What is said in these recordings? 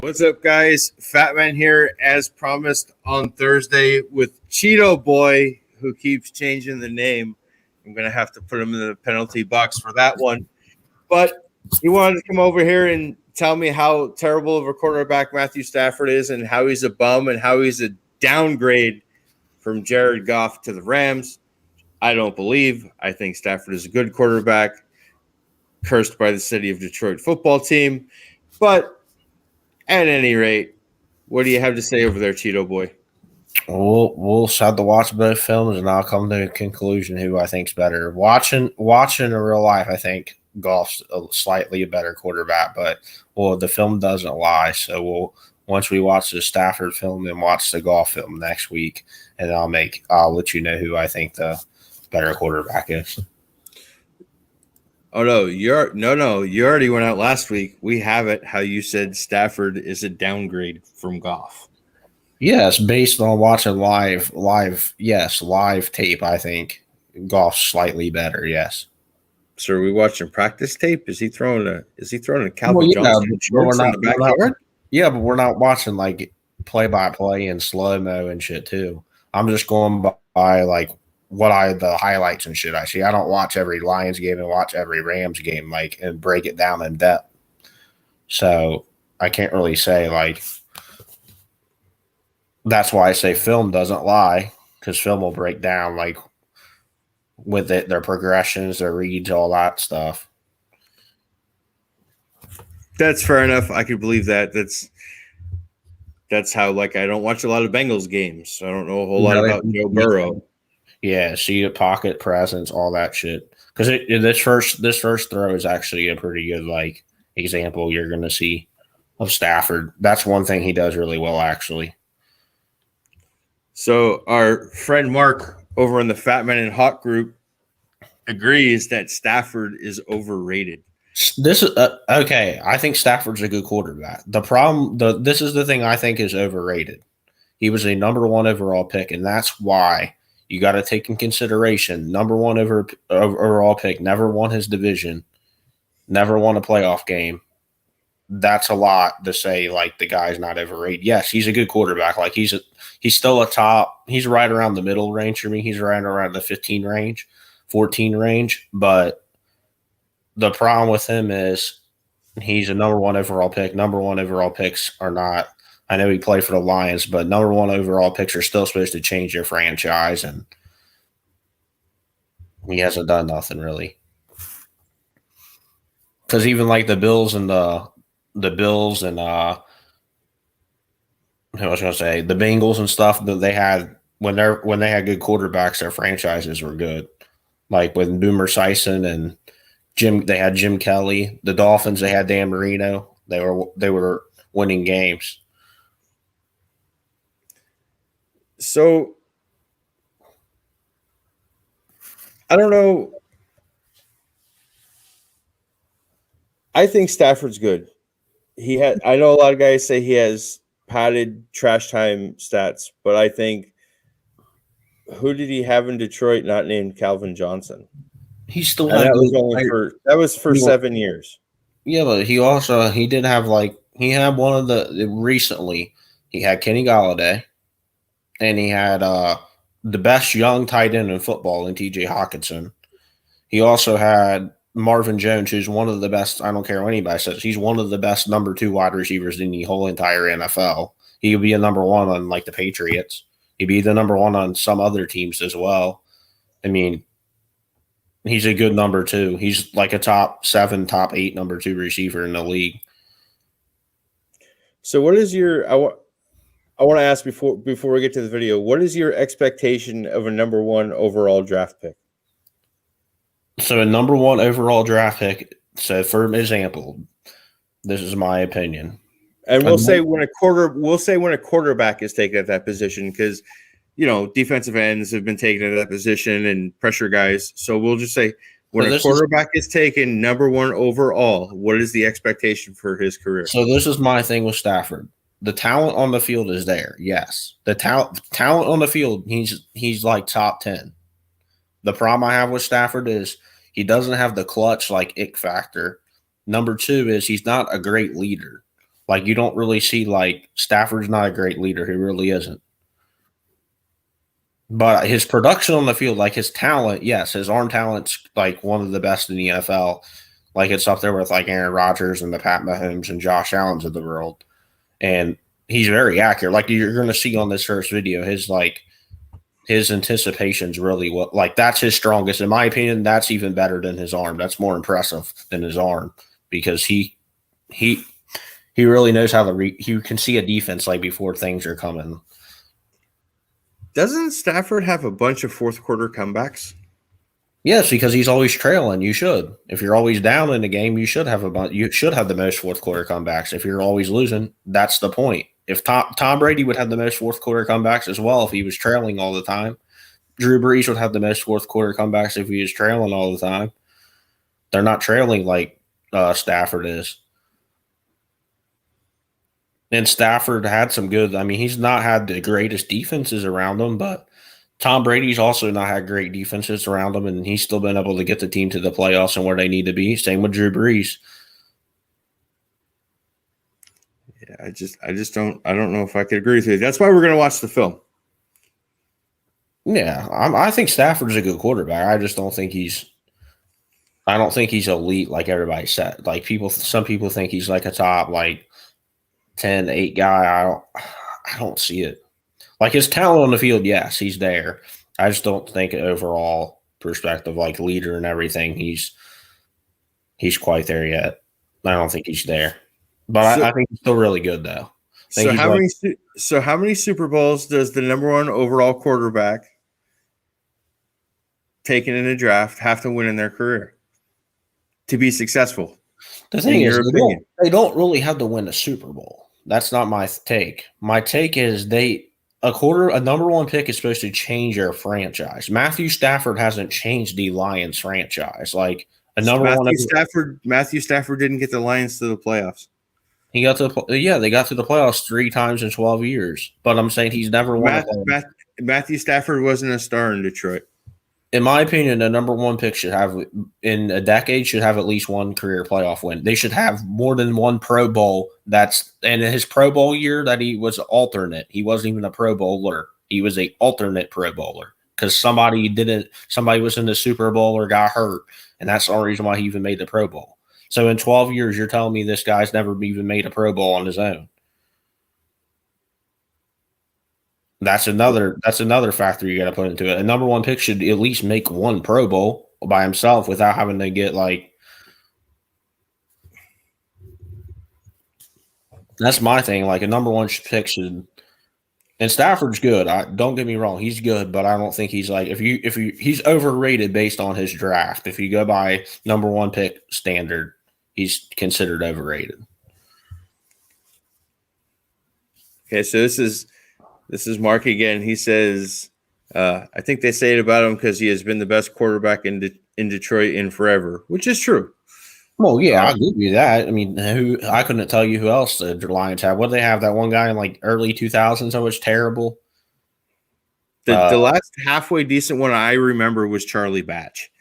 What's up, guys? Fatman here, as promised on Thursday, with Cheeto Boy, who keeps changing the name. I'm going to have to put him in the penalty box for that one. But he wanted to come over here and tell me how terrible of a quarterback Matthew Stafford is and how he's a bum and how he's a downgrade from Jared Goff to the Rams. I don't believe. I think Stafford is a good quarterback, cursed by the city of Detroit football team. But at any rate, what do you have to say over there, Cheeto Boy? We'll have to watch both films, and I'll come to a conclusion who I think's better. Watching in real life, I think Goff's a slightly better quarterback, but the film doesn't lie. So once we watch the Stafford film and watch the Goff film next week, and I'll let you know who I think the better quarterback is. Oh no, you already went out last week. We have it how you said Stafford is a downgrade from Goff. Yes, based on watching live tape, I think Goff's slightly better, yes. So are we watching practice tape? Is he throwing a Calvin Johnson shorts in the backyard? Yeah, but we're not watching like play by play and slow mo and shit too. I'm just going by like the highlights and shit I see. I don't watch every Lions game and watch every Rams game and break it down in depth. So I can't really say that's why I say film doesn't lie, because film will break down with it, their progressions, their reads, all that stuff. That's fair enough. I could believe that. That's how I don't watch a lot of Bengals games. So I don't know a whole lot about Joe Burrow. Yeah, see pocket presence, all that shit. Because this first throw is actually a pretty good example you're going to see of Stafford. That's one thing he does really well, actually. So our friend Mark over in the Fatman and Hawk group agrees that Stafford is overrated. This is okay. I think Stafford's a good quarterback. The problem, this is the thing I think is overrated. He was a number one overall pick, and that's why you got to take in consideration number one overall pick, never won his division, never won a playoff game. That's a lot to say the guy's not overrated. Yes, he's a good quarterback. He's still a top. He's right around the middle range for me. He's right around the 15 range, 14 range. But the problem with him is he's a number one overall pick. Number one overall picks are not. I know he played for the Lions, but number one overall picks are still supposed to change your franchise, and he hasn't done nothing really. Because even the Bills and the Bills and I was going to say the Bengals and stuff that they had when they had good quarterbacks, their franchises were good. Like with Boomer Sison and they had Jim Kelly. The Dolphins, they had Dan Marino. They were winning games. So I don't know. I think Stafford's good. I know a lot of guys say he has padded trash time stats, but I think who did he have in Detroit not named Calvin Johnson? He's still that was for 7 years. Yeah, but he did have he had one of the recently he had Kenny Golladay, and he had the best young tight end in football in TJ Hawkinson. He also had Marvin Jones, who's one of the best. I don't care what anybody says. He's one of the best number 2 wide receivers in the whole entire NFL. He would be a number 1 on the Patriots. He'd be the number 1 on some other teams as well. I mean, he's a good number 2. He's a top 7, top 8 number 2 receiver in the league. So what is your I want to ask before we get to the video, what is your expectation of a number 1 overall draft pick? So a number 1 overall draft pick, so for example, this is my opinion. And we'll say when a quarterback is taken at that position, because defensive ends have been taken at that position and pressure guys. So we'll just say when a quarterback is taken number 1 overall, what is the expectation for his career? So this is my thing with Stafford. The talent on the field is there, yes. The talent on the field, he's top 10. The problem I have with Stafford is he doesn't have the clutch ick factor. Number 2 is he's not a great leader. Like, you don't really see, like, Stafford's not a great leader. He really isn't. But his production on the field, like his talent, yes, his arm talent's like one of the best in the NFL. Like, it's up there with like Aaron Rodgers and the Pat Mahomes and Josh Allen's of the world. And he's very accurate. Like, you're going to see on this first video, his anticipation's really that's his strongest. In my opinion, that's even better than his arm. That's more impressive than his arm because he really knows how to he can see a defense like before things are coming. Doesn't Stafford have a bunch of fourth quarter comebacks? Yes, because he's always trailing. You should. If you're always down in the game, you should have the most fourth quarter comebacks. If you're always losing, that's the point. If Tom Brady would have the most fourth quarter comebacks as well if he was trailing all the time. Drew Brees would have the most fourth quarter comebacks if he was trailing all the time. They're not trailing like Stafford is. And Stafford had some good. I mean, he's not had the greatest defenses around him, but Tom Brady's also not had great defenses around him, and he's still been able to get the team to the playoffs and where they need to be. Same with Drew Brees. Yeah, I don't know if I could agree with you. That's why we're going to watch the film. Yeah, I think Stafford's a good quarterback. I just don't think he's elite like everybody said. Like, some people think he's like a top 10, 8 guy. I don't see it. Like, his talent on the field, yes, he's there. I just don't think overall perspective, like leader and everything, he's quite there yet. I don't think he's there. But I think he's still really good, though. So how many Super Bowls does the number one overall quarterback taken in a draft have to win in their career to be successful? The thing is, they don't really have to win a Super Bowl. That's not my take. My take is a number one pick is supposed to change your franchise. Matthew Stafford hasn't changed the Lions franchise. Like, Matthew Stafford didn't get the Lions to the playoffs. They got to the playoffs 3 times in 12 years. But I'm saying he's never won. Matthew Stafford wasn't a star in Detroit. In my opinion, the number one pick should have in a decade should have at least one career playoff win. They should have more than one Pro Bowl. And in his Pro Bowl year that he was alternate. He wasn't even a Pro Bowler. He was a alternate Pro Bowler because somebody was in the Super Bowl or got hurt, and that's the only reason why he even made the Pro Bowl. So in 12 years, you're telling me this guy's never even made a Pro Bowl on his own. That's another factor you got to put into it. A number one pick should at least make one Pro Bowl by himself without having to get that's my thing. Like, a number one pick should, and Stafford's good. Don't get me wrong, he's good, but I don't think he's he's overrated based on his draft. If you go by number one pick standard, he's considered overrated. Okay, so this is Mark again. He says, I think they say it about him because he has been the best quarterback in Detroit in forever, which is true. Well, yeah, I'll give you that. I mean, I couldn't tell you who else the Lions have. What do they have? That one guy in early 2000s that was terrible. The last halfway decent one I remember was Charlie Batch.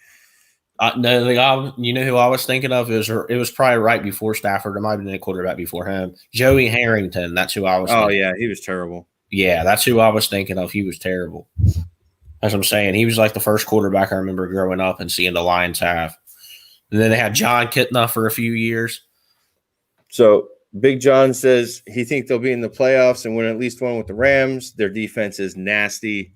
No, you know who I was thinking of? It was probably right before Stafford. It might have been a quarterback before him. Joey Harrington. That's who I was thinking. Oh, yeah, he was terrible. Yeah, that's who I was thinking of. He was terrible. As I'm saying, he was like the first quarterback I remember growing up and seeing the Lions have. And then they had John Kitna for a few years. So Big John says he thinks they'll be in the playoffs and win at least one with the Rams. Their defense is nasty.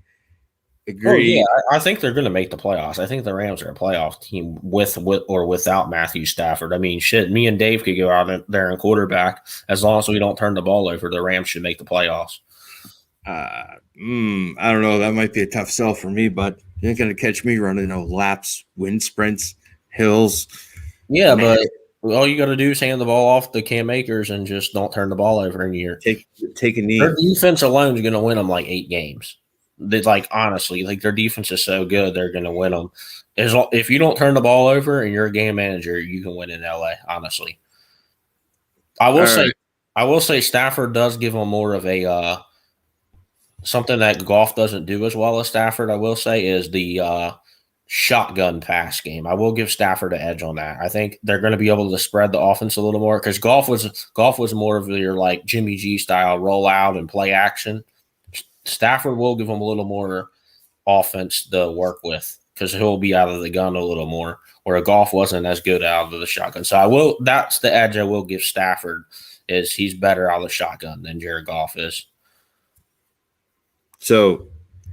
Agree. Oh, yeah, I think they're going to make the playoffs. I think the Rams are a playoff team with or without Matthew Stafford. I mean, shit, me and Dave could go out there and quarterback. As long as we don't turn the ball over, the Rams should make the playoffs. I don't know. That might be a tough sell for me, but you ain't going to catch me running no laps, wind sprints, hills. Yeah, but all you got to do is hand the ball off to Cam Akers and just don't turn the ball over in a year. Take a knee. Their defense alone is going to win them 8 games. Honestly, their defense is so good, they're going to win them. If you don't turn the ball over and you're a game manager, you can win in LA, honestly. I will say Stafford does give them more of a something that Goff doesn't do as well as Stafford, I will say, is the shotgun pass game. I will give Stafford an edge on that. I think they're going to be able to spread the offense a little more because golf was more of your like Jimmy G style roll out and play action. Stafford will give them a little more offense to work with because he'll be out of the gun a little more, where golf wasn't as good out of the shotgun. So that's the edge I will give Stafford, is he's better out of the shotgun than Jared Goff is. So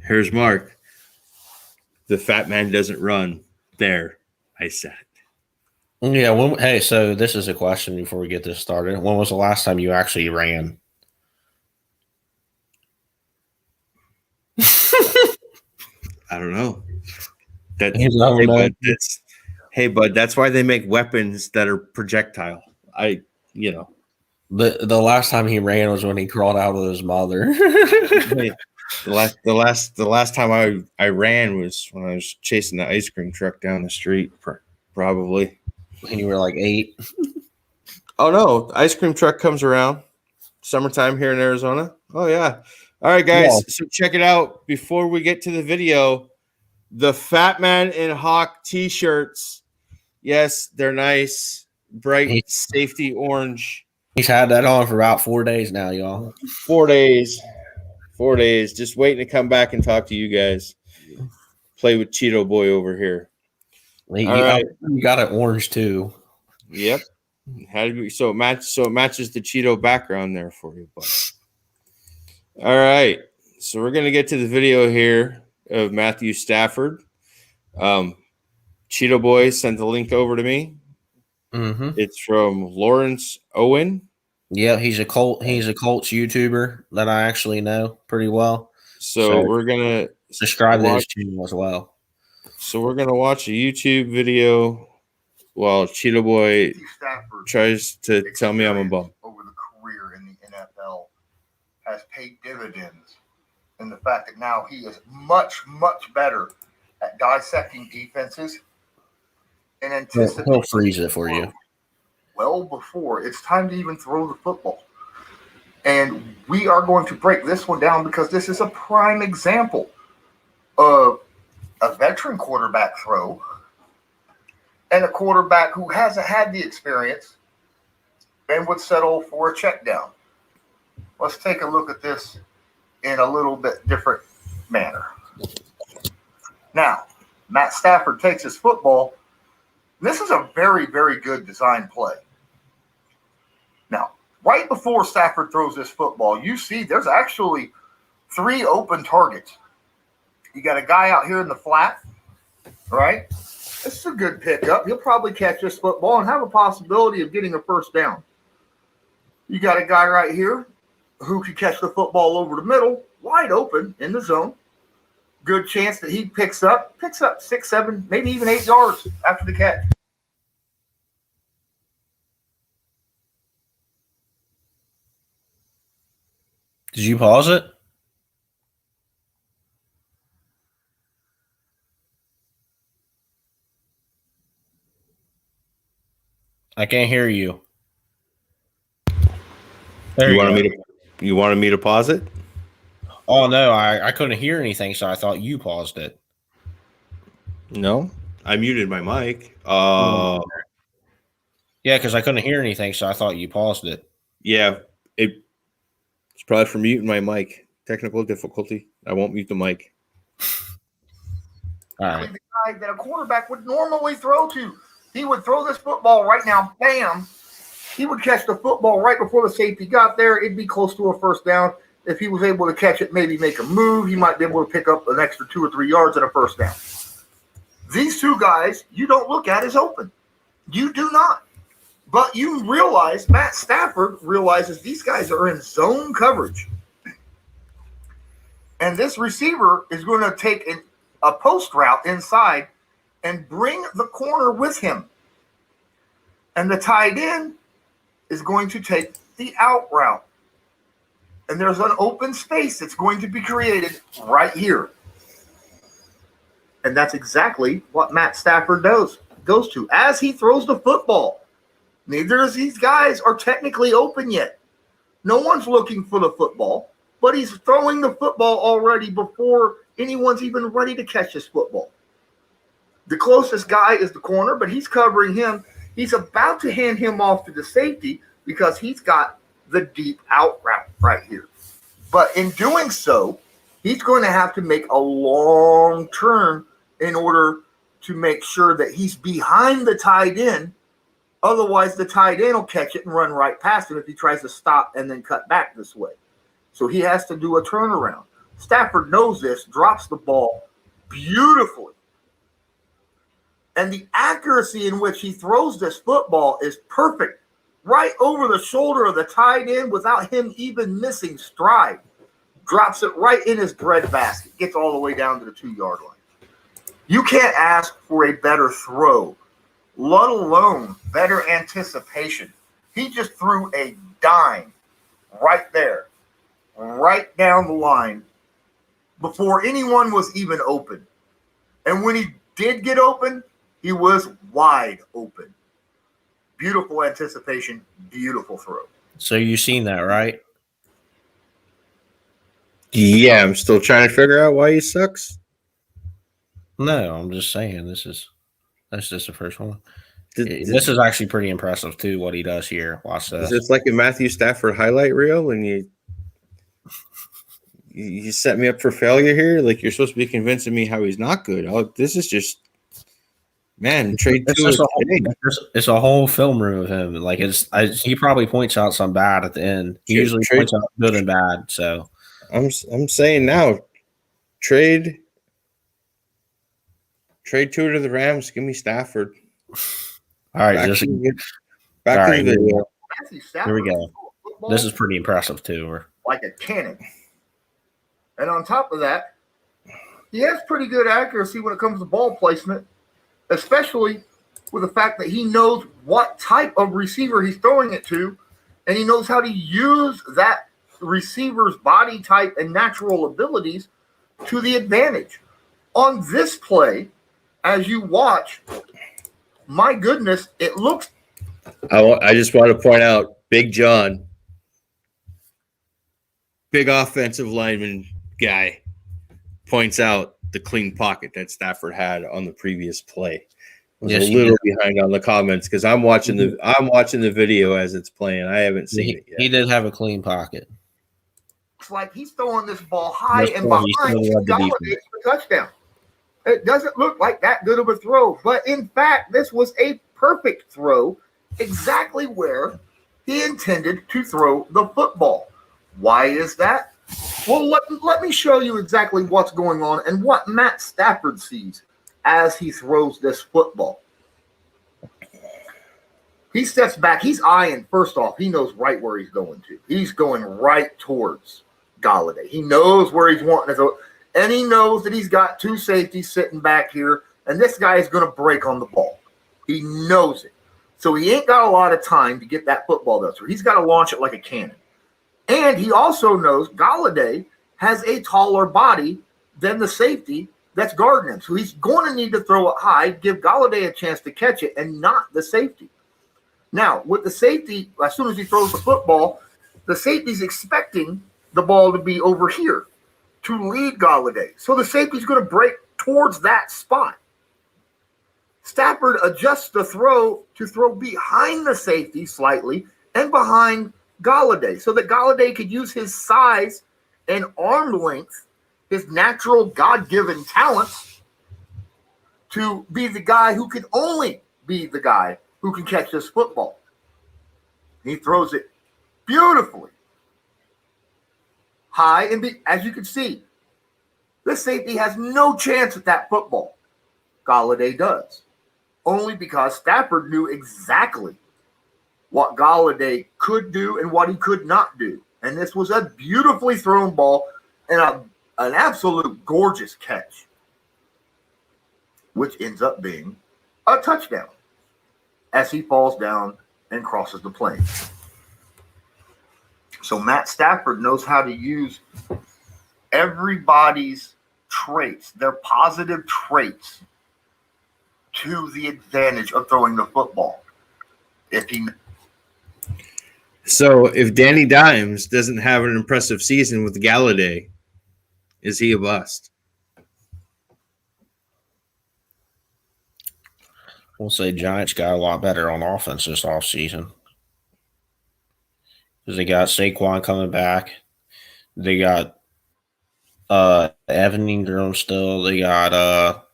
here's Mark. The fat man doesn't run. There, I said it. Yeah. Hey, so this is a question before we get this started. When was the last time you actually ran? I don't know. Hey, bud, that's why they make weapons that are projectile. The last time he ran was when he crawled out with his mother. The last time I ran was when I was chasing the ice cream truck down the street, probably. When you were like 8. Oh no, the ice cream truck comes around. Summertime here in Arizona. Oh yeah. All right, guys. Yeah. So check it out. Before we get to the video, the Fatman and Hawk t-shirts. Yes, they're nice, bright, safety orange. He's had that on for about 4 days now, y'all. 4 days. 4 days. Just waiting to come back and talk to you guys. Play with Cheeto Boy over here. All right. You got it orange too. Yep. So it matches the Cheeto background there for you, bud. All right. So we're gonna get to the video here of Matthew Stafford. Cheeto Boy sent the link over to me. Mm-hmm. It's from Lawrence Owen. Yeah, he's a Colts YouTuber that I actually know pretty well. So we're gonna subscribe to his channel as well. So we're gonna watch a YouTube video while Cheeto Boy tries to tell me I'm a bum. Over the career in the NFL has paid dividends, and the fact that now he is much, much better at dissecting defenses and anticipating. He'll freeze it for you well before it's time to even throw the football. And we are going to break this one down because this is a prime example of a veteran quarterback throw and a quarterback who hasn't had the experience and would settle for a check down. Let's take a look at this in a little bit different manner. Now, Matt Stafford takes his football. This is a very, very good design play. Now, right before Stafford throws this football, you see there's actually 3 open targets. You got a guy out here in the flat, right? This is a good pickup. He'll probably catch this football and have a possibility of getting a first down. You got a guy right here who could catch the football over the middle, wide open in the zone. Good chance that he picks up 6, 7, maybe even 8 yards after the catch. Did you pause it? I can't hear you. You wanted me to pause it? Oh no, I couldn't hear anything, so I thought you paused it. No, I muted my mic. Yeah, because I couldn't hear anything, so I thought you paused it. Yeah, it's probably for muting my mic. Technical difficulty. I won't mute the mic. All right. The guy that a quarterback would normally throw to. He would throw this football right now, bam. He would catch the football right before the safety got there. It'd be close to a first down. If he was able to catch it, maybe make a move, he might be able to pick up an extra 2 or 3 yards and a first down. These 2 guys you don't look at as open. You do not. But you realize, Matt Stafford realizes these guys are in zone coverage. And this receiver is going to take a post route inside and bring the corner with him. And the tight end is going to take the out route. And there's an open space that's going to be created right here. And that's exactly what Matt Stafford goes to. As he throws the football, neither of these guys are technically open yet. No one's looking for the football, but he's throwing the football already before anyone's even ready to catch this football. The closest guy is the corner, but he's covering him. He's about to hand him off to the safety because he's got the deep out route right here. But in doing so, he's going to have to make a long turn in order to make sure that he's behind the tight end. Otherwise, the tight end will catch it and run right past him if he tries to stop and then cut back this way. So he has to do a turnaround. Stafford knows this, drops the ball beautifully. And the accuracy in which he throws this football is perfect. Right over the shoulder of the tight end without him even missing stride. Drops it right in his breadbasket. Gets all the way down to the 2-yard line. You can't ask for a better throw, let alone better anticipation. He just threw a dime right there, right down the line before anyone was even open. And when he did get open, he was wide open. Beautiful anticipation, beautiful throw. So you've seen that, right? Yeah, I'm still trying to figure out why he sucks. No, I'm just saying that's just the first one. This is actually pretty impressive too. What he does here. Watch this. Is this like a Matthew Stafford highlight reel, and you set me up for failure here? Like you're supposed to be convincing me how he's not good. This is just trade two. It's a whole film room of him. Like he probably points out some bad at the end. He usually points out good and bad. So I'm saying now, trade two to the Rams. Give me Stafford. All right, back to the video. Here we go. This is pretty impressive too. Like a cannon. And on top of that, he has pretty good accuracy when it comes to ball placement, especially with the fact that he knows what type of receiver he's throwing it to, and he knows how to use that receiver's body type and natural abilities to the advantage. On this play, as you watch, my goodness, it looks. I just want to point out, Big John, big offensive lineman guy, points out the clean pocket that Stafford had on the previous play. I was a little behind on the comments because I'm watching the video as it's playing. I haven't seen it yet. He did have a clean pocket. It's like he's throwing this ball high and behind Galladay for a touchdown. It doesn't look like that good of a throw, but in fact, this was a perfect throw, exactly where he intended to throw the football. Why is that? Well, let me show you exactly what's going on and what Matt Stafford sees as he throws this football. He steps back. He's eyeing, first off, he knows right where he's going to. He's going right towards Galladay. He knows where he's wanting to throw. And he knows that he's got two safeties sitting back here, and this guy is going to break on the ball. He knows it. So he ain't got a lot of time to get that football there. So he's got to launch it like a cannon. And he also knows Galladay has a taller body than the safety that's guarding him. So he's going to need to throw it high, give Galladay a chance to catch it, and not the safety. Now, with the safety, as soon as he throws the football, the safety's expecting the ball to be over here to lead Galladay. So the safety's going to break towards that spot. Stafford adjusts the throw to throw behind the safety slightly and behind Galladay so that Galladay could use his size and arm length, his natural God-given talents, to be the guy who can only be the guy who can catch this football. He throws it beautifully. High, and as you can see, this safety has no chance at that football. Galladay does. Only because Stafford knew exactly what Galladay could do and what he could not do. And this was a beautifully thrown ball and an absolute gorgeous catch, which ends up being a touchdown as he falls down and crosses the plane. So Matt Stafford knows how to use everybody's traits, their positive traits, to the advantage of throwing the football. So if Danny Dimes doesn't have an impressive season with Galladay, is he a bust? We'll say Giants got a lot better on offense this offseason. Because they got Saquon coming back. They got Evan Ingram still. They got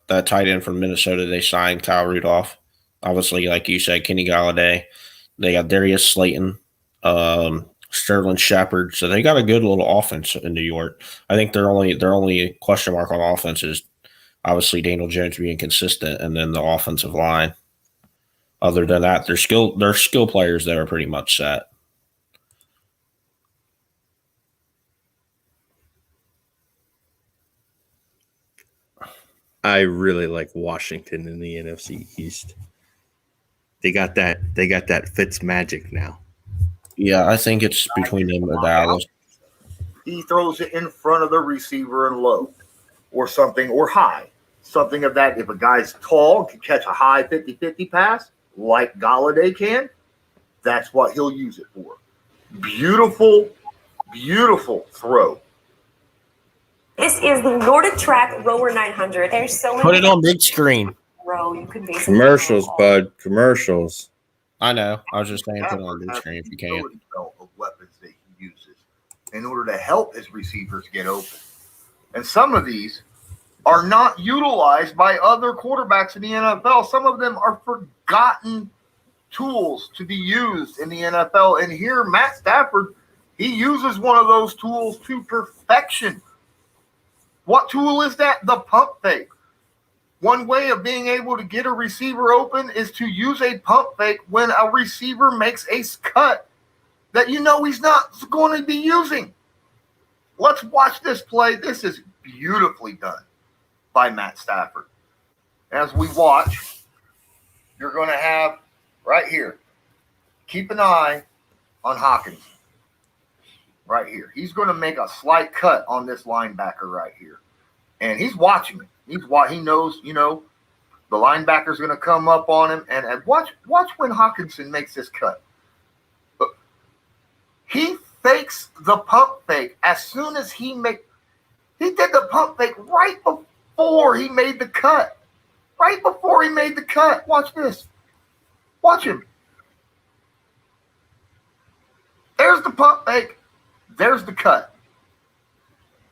that tight end from Minnesota they signed, Kyle Rudolph. Obviously, like you said, Kenny Galladay. They got Darius Slayton, Sterling Shepard. So they got a good little offense in New York. I think their only question mark on offense is obviously Daniel Jones being consistent, and then the offensive line. Other than that, their skill players there are pretty much set. I really like Washington in the NFC East. They got that Fitz magic now. Yeah, I think it's between them and Dallas. He throws it in front of the receiver and low or something, or high. Something of that. If a guy's tall, can catch a high 50-50 pass like Galladay can, that's what he'll use it for. Beautiful, beautiful throw. This is the Nordic Track Rower 900. There's so many. Put it on big screen. Row, you can basically Commercials, bud. Commercials. I know. I was just saying put it on big screen if you can. Belt of weapons that he uses in order to help his receivers get open. And some of these are not utilized by other quarterbacks in the NFL. Some of them are forgotten tools to be used in the NFL. And here, Matt Stafford, he uses one of those tools to perfection. What tool is that? The pump fake. One way of being able to get a receiver open is to use a pump fake when a receiver makes a cut that you know he's not going to be using. Let's watch this play. This is beautifully done by Matt Stafford. As we watch, you're going to have right here, keep an eye on Hawkins. Right here. He's going to make a slight cut on this linebacker right here. And he's watching it. He knows, the linebacker's going to come up on him. And watch when Hawkinson makes this cut. Look, he fakes the pump fake as soon as he did the pump fake right before he made the cut. Right before he made the cut. Watch this. Watch him. There's the pump fake. There's the cut.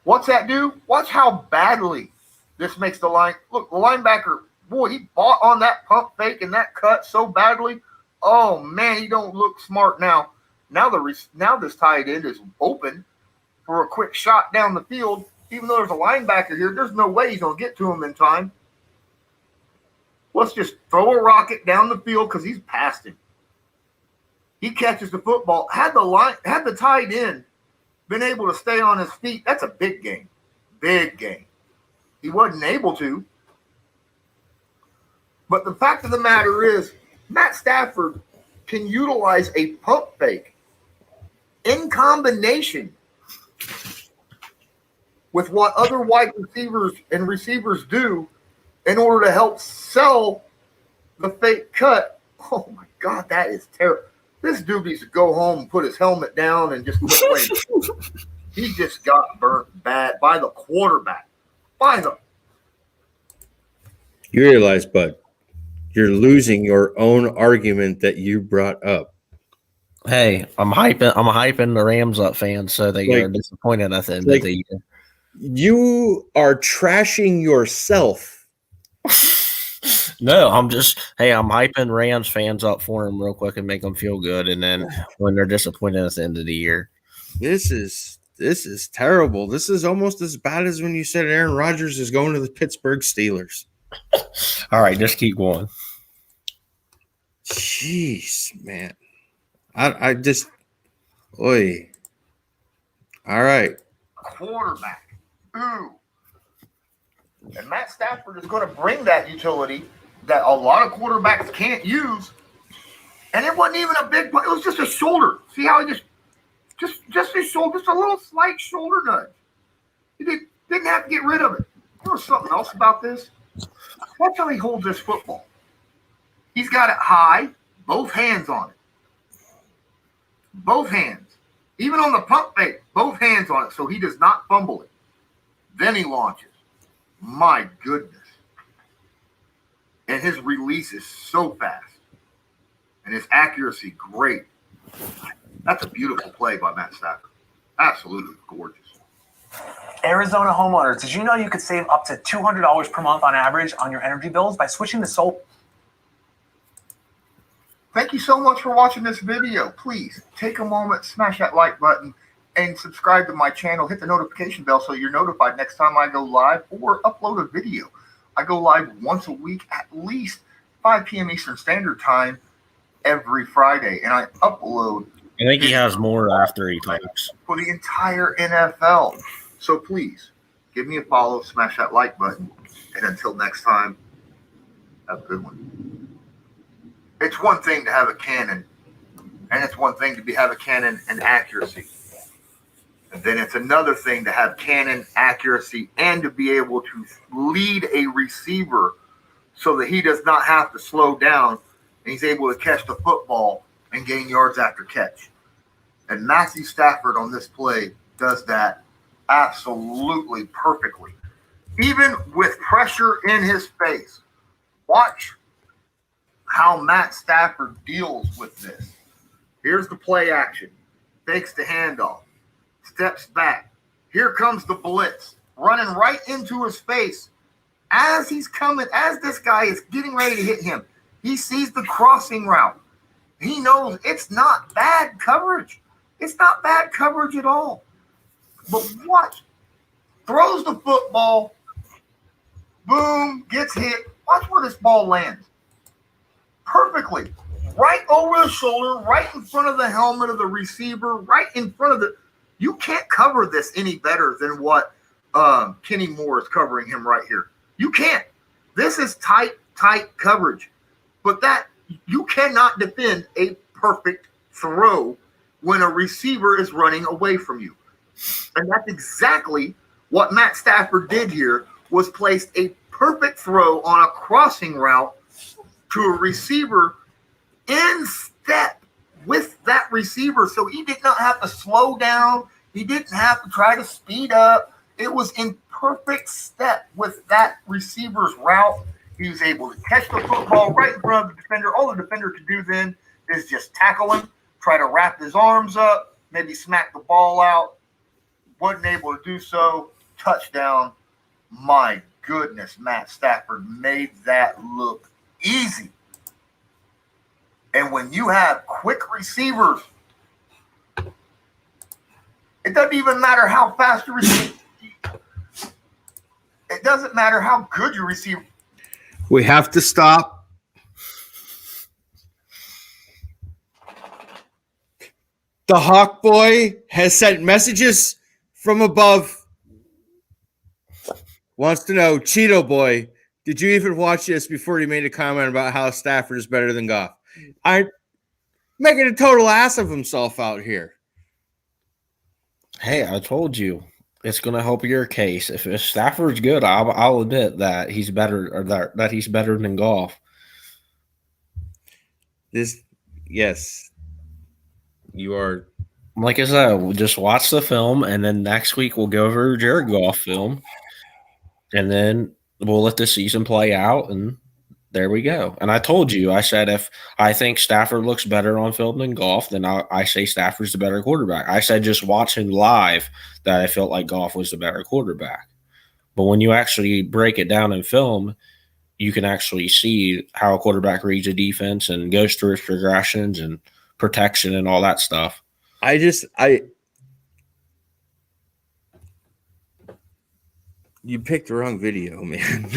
What's that do? Watch how badly this makes the line. Look, the linebacker, boy, he bought on that pump fake and that cut so badly. Oh, man, he don't look smart now. Now this tight end is open for a quick shot down the field. Even though there's a linebacker here, there's no way he's going to get to him in time. Let's just throw a rocket down the field because he's past him. He catches the football. Had the tight end been able to stay on his feet, that's a big game. Big game. He wasn't able to. But the fact of the matter is, Matt Stafford can utilize a pump fake in combination with what other wide receivers and receivers do in order to help sell the fake cut. Oh, my God, that is terrible. This dude needs to go home and put his helmet down and just quit playing. He just got burnt bad by the quarterback. You realize, bud, you're losing your own argument that you brought up. Hey, I'm hyping the Rams up, fans, so they are disappointed at the end of the year. You are trashing yourself. No, I'm hyping Rams fans up for them real quick and make them feel good, and then when they're disappointed at the end of the year. This is terrible. This is almost as bad as when you said Aaron Rodgers is going to the Pittsburgh Steelers. All right, just keep going. Jeez, man. I just oy. All right. Quarterback. Ooh. And Matt Stafford is going to bring that utility that a lot of quarterbacks can't use. And it wasn't even a big play. It was just a shoulder. See how he just his shoulder, just a little slight shoulder nudge. He didn't have to get rid of it. There was something else about this. Watch how he holds this football. He's got it high, both hands on it. Both hands. Even on the pump fake, both hands on it so he does not fumble it. Then he launches. My goodness. And his release is so fast. And his accuracy, great. That's a beautiful play by Matt Stafford. Absolutely gorgeous. Arizona homeowners, did you know you could save up to $200 per month on average on your energy bills by switching to solar? Thank you so much for watching this video. Please take a moment, smash that like button, and subscribe to my channel. Hit the notification bell so you're notified next time I go live or upload a video. I go live once a week, at least 5 p.m. Eastern Standard Time every Friday, and I upload. I think he has more after he talks. For the entire NFL. So please, give me a follow, smash that like button, and until next time, have a good one. It's one thing to have a cannon, and it's one thing to have a cannon and accuracy. And then it's another thing to have cannon, accuracy, and to be able to lead a receiver so that he does not have to slow down and he's able to catch the football and gain yards after catch. And Matthew Stafford on this play does that absolutely perfectly. Even with pressure in his face. Watch how Matt Stafford deals with this. Here's the play action. Fakes the handoff. Steps back. Here comes the blitz. Running right into his face. As he's coming, as this guy is getting ready to hit him, he sees the crossing route. He knows it's not bad coverage. It's not bad coverage at all. But watch. Throws the football. Boom. Gets hit. Watch where this ball lands. Perfectly. Right over the shoulder. Right in front of the helmet of the receiver. Right in front of the... You can't cover this any better than what Kenny Moore is covering him right here. You can't. This is tight coverage. But that you cannot defend a perfect throw when a receiver is running away from you. And that's exactly what Matt Stafford did here, was placed a perfect throw on a crossing route to a receiver in step with that receiver. So he did not have to slow down. He didn't have to try to speed up. It was in perfect step with that receiver's route. He was able to catch the football right in front of the defender. All the defender could do then is just tackle him, try to wrap his arms up, maybe smack the ball out. Wasn't able to do so. Touchdown. My goodness, Matt Stafford made that look easy. And when you have quick receivers, it doesn't even matter how fast you receive. It doesn't matter how good you receive. We have to stop. The Hawk Boy has sent messages from above. Wants to know, Cheeto Boy, did you even watch this before you made a comment about how Stafford is better than Goff? I'm making a total ass of himself out here. Hey, I told you it's going to help your case. If Stafford's good, I'll admit that he's better, or that he's better than Goff. Yes, you are. Like I said, we'll just watch the film, and then next week we'll go over Jared Goff film, and then we'll let the season play out, and there we go. And I told you, I said if I think Stafford looks better on film than Goff, then I say Stafford's the better quarterback. I said just watch him live that I felt like Goff was the better quarterback. But when you actually break it down in film, you can actually see how a quarterback reads a defense and goes through its progressions and protection and all that stuff. You picked the wrong video, man.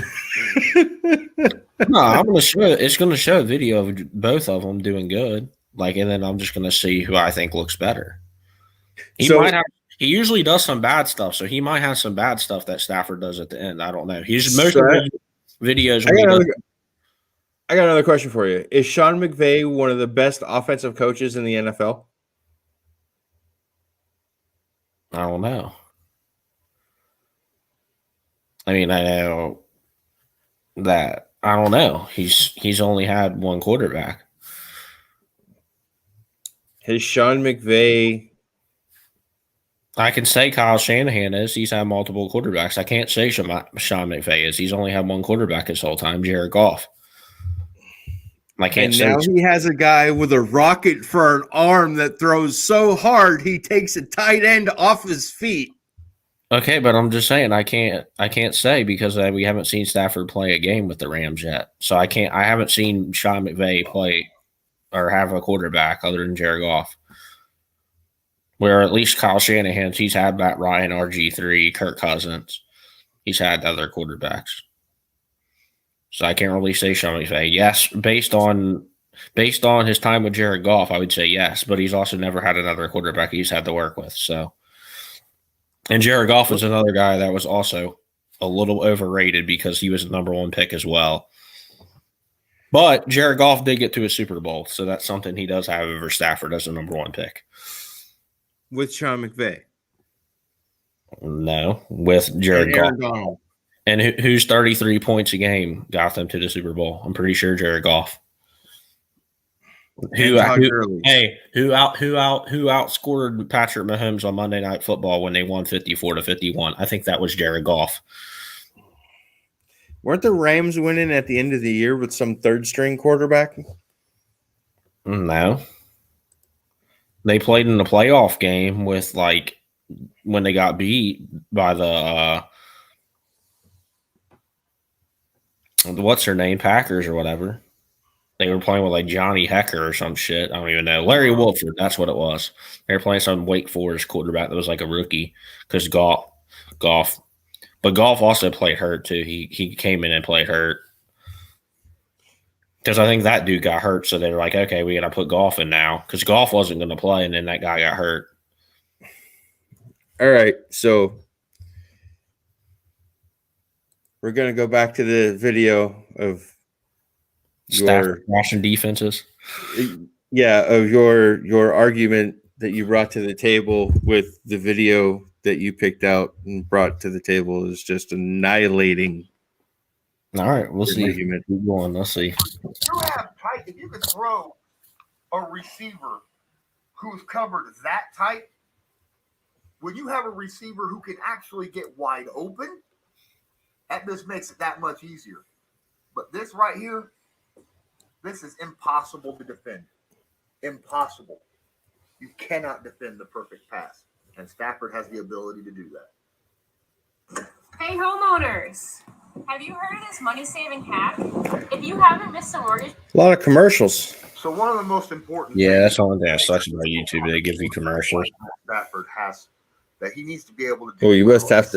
No, I'm gonna show. It's gonna show a video of both of them doing good. And then I'm just gonna see who I think looks better. He usually does some bad stuff, so he might have some bad stuff that Stafford does at the end. I don't know. He's most of his videos. I got another question for you. Is Sean McVay one of the best offensive coaches in the NFL? I don't know. I mean, I know that. I don't know. He's only had one quarterback. Has Sean McVay? I can say Kyle Shanahan is. He's had multiple quarterbacks. I can't say Sean McVay is. He's only had one quarterback his whole time, Jared Goff. I can't And say. now he has a guy with a rocket for an arm that throws so hard he takes a tight end off his feet. Okay, but I'm just saying I can't say because we haven't seen Stafford play a game with the Rams yet. So I haven't seen Sean McVay play or have a quarterback other than Jared Goff. Where at least Kyle Shanahan, he's had Matt Ryan, RG3, Kirk Cousins. He's had other quarterbacks. So I can't really say Sean McVay. Yes, based on his time with Jared Goff, I would say yes, but he's also never had another quarterback he's had to work with. So, and Jared Goff was another guy that was also a little overrated because he was the number one pick as well. But Jared Goff did get to a Super Bowl, so that's something he does have over Stafford as a number one pick. With Sean McVay. No, with Jared And Goff. Aaron Donald. And who's 33 points a game got them to the Super Bowl? I'm pretty sure Jared Goff. Who outscored Patrick Mahomes on Monday Night Football when they won 54-51? I think that was Jared Goff. Weren't the Rams winning at the end of the year with some third string quarterback? No. They played in the playoff game with when they got beat by the what's her name, Packers or whatever. They were playing with Johnny Hecker or some shit. I don't even know. Larry Wolford, that's what it was. They were playing some Wake Forest quarterback that was a rookie because Goff. But Goff also played hurt too. He came in and played hurt. Because I think that dude got hurt, so they were like, okay, we got to put Goff in now. Because Goff wasn't going to play, and then that guy got hurt. All right, so we're going to go back to the video of Stafford crashing defenses. Yeah, of your argument that you brought to the table with the video that you picked out and brought to the table is just annihilating. All right, we'll see. Argument. Keep going. Let's see. If you could throw a receiver who's covered that tight, when you have a receiver who can actually get wide open, that just makes it that much easier. But this right here, this is impossible to defend. Impossible. You cannot defend the perfect pass. And Stafford has the ability to do that. Hey, homeowners. Have you heard of this money-saving hack? If you haven't missed a mortgage... A lot of commercials. So one of the most important Yeah, that's the only thing that sucks about YouTube. They give you commercials. Stafford has that he needs to be able to do. Oh, you must have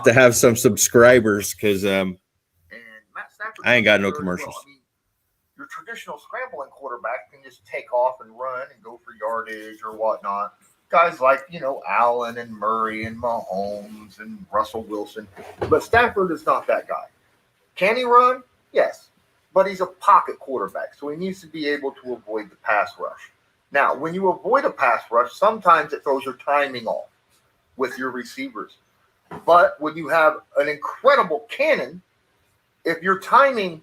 to have some subscribers because and Matt Stafford, I ain't got no commercials. Well. I mean, your traditional scrambling quarterback can just take off and run and go for yardage or whatnot. Guys like, Allen and Murray and Mahomes and Russell Wilson. But Stafford is not that guy. Can he run? Yes. But he's a pocket quarterback, so he needs to be able to avoid the pass rush. Now, when you avoid a pass rush, sometimes it throws your timing off with your receivers. But when you have an incredible cannon, if your timing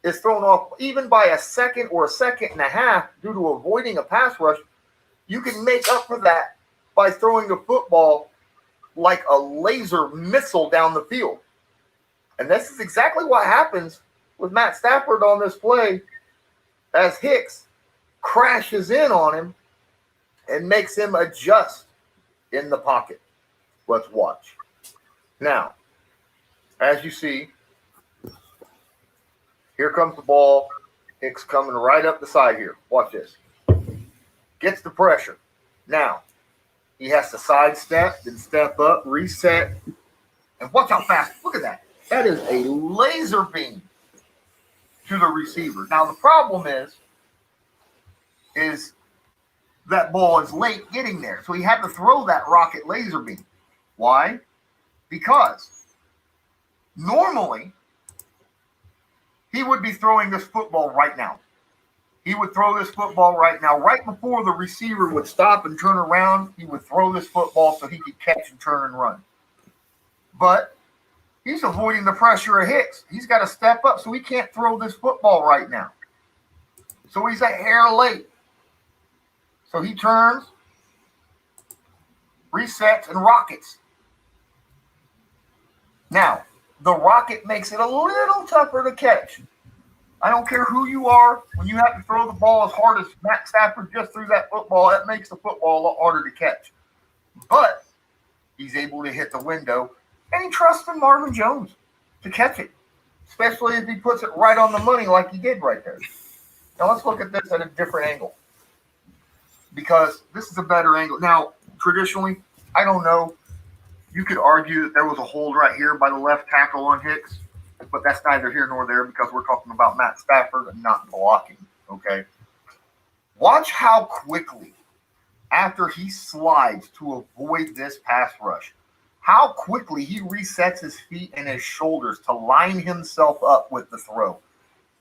is thrown off even by a second or a second and a half due to avoiding a pass rush, you can make up for that by throwing the football like a laser missile down the field. And this is exactly what happens with Matt Stafford on this play as Hicks crashes in on him and makes him adjust in the pocket. Let's watch. Now, as you see, here comes the ball. Hicks coming right up the side here. Watch this. Gets the pressure. Now, he has to sidestep, then step up, reset. And watch how fast. Look at that. That is a laser beam to the receiver. Now, the problem is that ball is late getting there. So he had to throw that rocket laser beam. Why? Because normally he would be throwing this football right now. He would throw this football right now. Right before the receiver would stop and turn around, he would throw this football so he could catch and turn and run. But he's avoiding the pressure of Hicks. He's got to step up, so he can't throw this football right now. So he's a hair late. So he turns, resets, and rockets. Now, the rocket makes it a little tougher to catch I don't care who you are. When you have to throw the ball as hard as Matt Stafford just threw that football, that makes the football a lot harder to catch. But he's able to hit the window, and he trusts in Marvin Jones to catch it, especially if he puts it right on the money like he did right there. Now let's look at this at a different angle, because this is a better angle. Now, traditionally, I don't know. You could argue that there was a hold right here by the left tackle on Hicks, but that's neither here nor there because we're talking about Matt Stafford and not blocking, okay? Watch how quickly, after he slides to avoid this pass rush, how quickly he resets his feet and his shoulders to line himself up with the throw.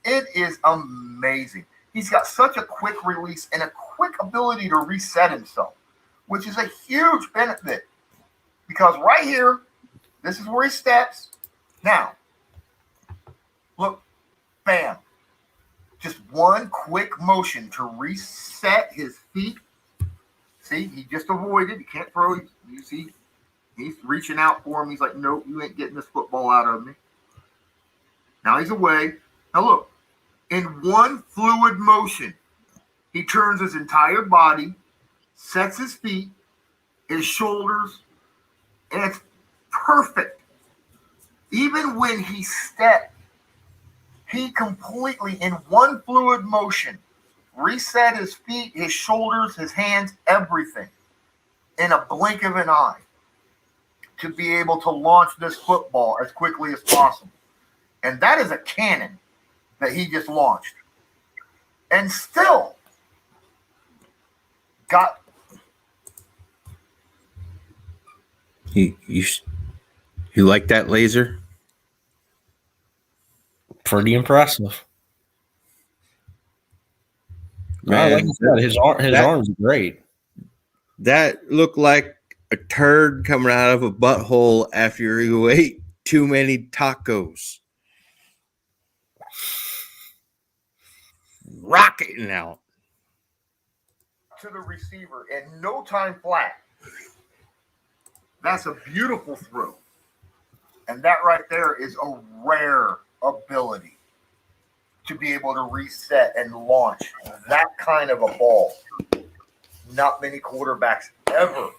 It is amazing. He's got such a quick release and a quick ability to reset himself, which is a huge benefit. Because right here, this is where he steps. Now, look, bam. Just one quick motion to reset his feet. See, he just avoided. He can't throw. You see, he's reaching out for him. He's like, nope, you ain't getting this football out of me. Now he's away. Now look, in one fluid motion, he turns his entire body, sets his feet, his shoulders, and it's perfect. Even when he stepped, he completely, in one fluid motion, reset his feet, his shoulders, his hands, everything in a blink of an eye to be able to launch this football as quickly as possible. And that is a cannon that he just launched. And still got... You like that laser? Pretty impressive. Man, like I said, his arms are great. That looked like a turd coming out of a butthole after you ate too many tacos. Rocketing out to the receiver in no time flat. That's a beautiful throw. And that right there is a rare ability to be able to reset and launch that kind of a ball. Not many quarterbacks ever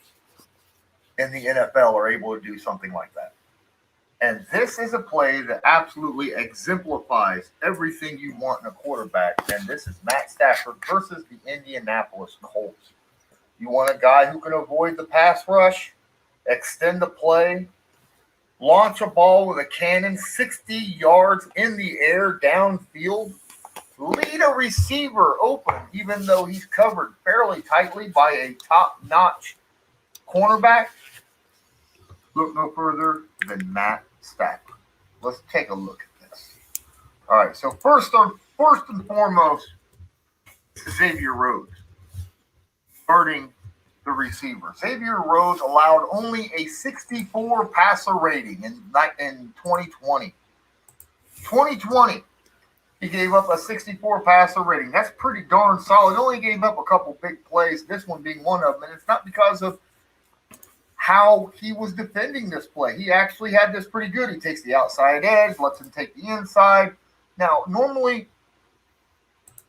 in the NFL are able to do something like that. And this is a play that absolutely exemplifies everything you want in a quarterback. And this is Matt Stafford versus the Indianapolis Colts. You want a guy who can avoid the pass rush, extend the play, launch a ball with a cannon 60 yards in the air downfield, lead a receiver open even though he's covered fairly tightly by a top-notch cornerback. Look no further than Matt Stafford. Let's take a look at this. All right, so first and foremost, Xavier Rhodes guarding the receiver. Xavier Rhodes allowed only a 64 passer rating in 2020. 2020, he gave up a 64 passer rating. That's pretty darn solid. He only gave up a couple big plays, this one being one of them, and it's not because of how he was defending this play. He actually had this pretty good. He takes the outside edge, lets him take the inside. Now, normally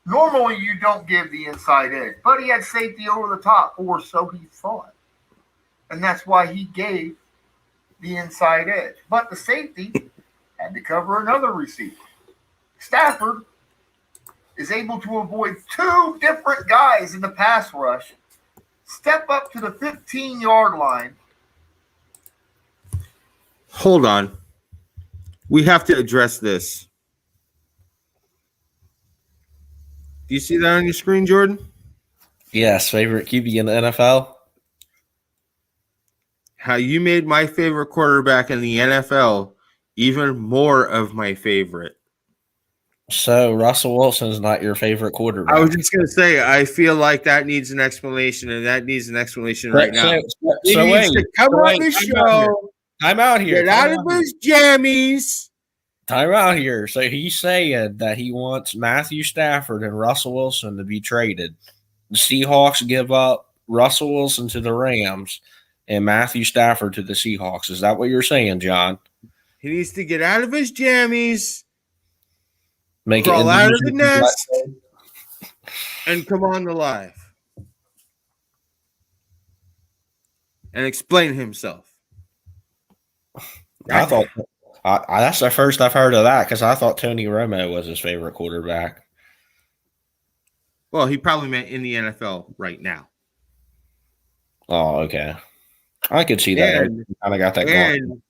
you don't give the inside edge, but he had safety over the top, or so he thought. And that's why he gave the inside edge. But the safety had to cover another receiver. Stafford is able to avoid two different guys in the pass rush, step up to the 15-yard line. Hold on. We have to address this. Do you see that on your screen, Jordan? Yes, favorite QB in the NFL. How you made my favorite quarterback in the NFL even more of my favorite. So Russell Wilson is not your favorite quarterback. I was just going to say, I feel like that needs an explanation, and that needs an explanation right now. He needs to come on the show. I'm out here. Get out of his jammies. Time out here. So he's saying that he wants Matthew Stafford and Russell Wilson to be traded. The Seahawks give up Russell Wilson to the Rams and Matthew Stafford to the Seahawks. Is that what you're saying, John? He needs to get out of his jammies Make crawl it out of the nest and come on the live and explain himself. I thought that's the first I've heard of that because I thought Tony Romo was his favorite quarterback. Well, he probably meant in the NFL right now. Oh, okay. I could see that. Kind of got that going.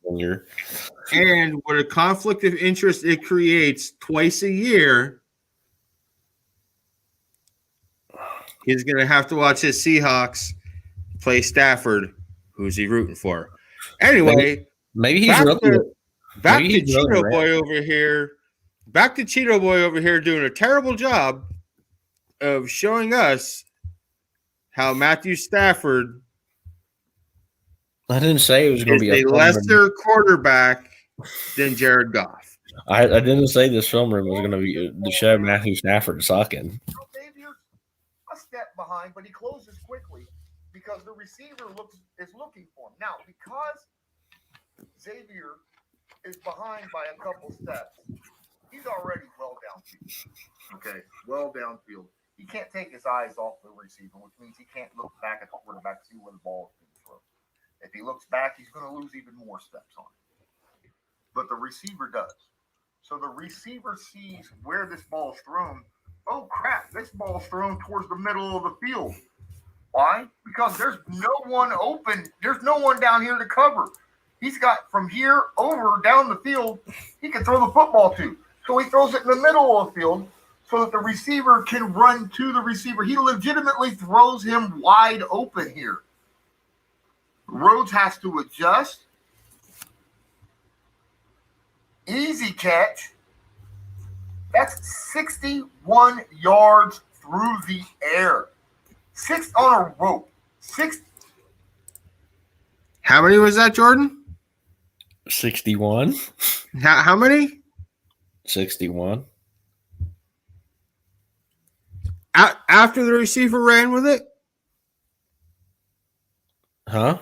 And what a conflict of interest it creates twice a year. He's going to have to watch his Seahawks play Stafford. Who's he rooting for? Anyway, maybe he's back to Cheeto Boy over here. Back to Cheeto Boy over here doing a terrible job of showing us how Matthew Stafford I didn't say it was going to be a lesser quarterback than Jared Goff. I didn't say this film room was going to be to show Matthew Stafford sucking. Xavier's a step behind, but he closes quickly because the receiver is looking for him. Now, because Xavier is behind by a couple steps, he's already well downfield. Okay, well downfield. He can't take his eyes off the receiver, which means he can't look back at the quarterback to see where the ball is being thrown. If he looks back, he's going to lose even more steps on it. But the receiver does. So the receiver sees where this ball is thrown. Oh, crap, this ball is thrown towards the middle of the field. Why? Because there's no one open. There's no one down here to cover. He's got from here over down the field, he can throw the football to. So he throws it in the middle of the field so that the receiver can run to the receiver. He legitimately throws him wide open here. Rhodes has to adjust. Easy catch. That's 61 yards through the air. 6 on a rope. 6. How many was that, Jordan? 61. How many? 61. After the receiver ran with it? Huh?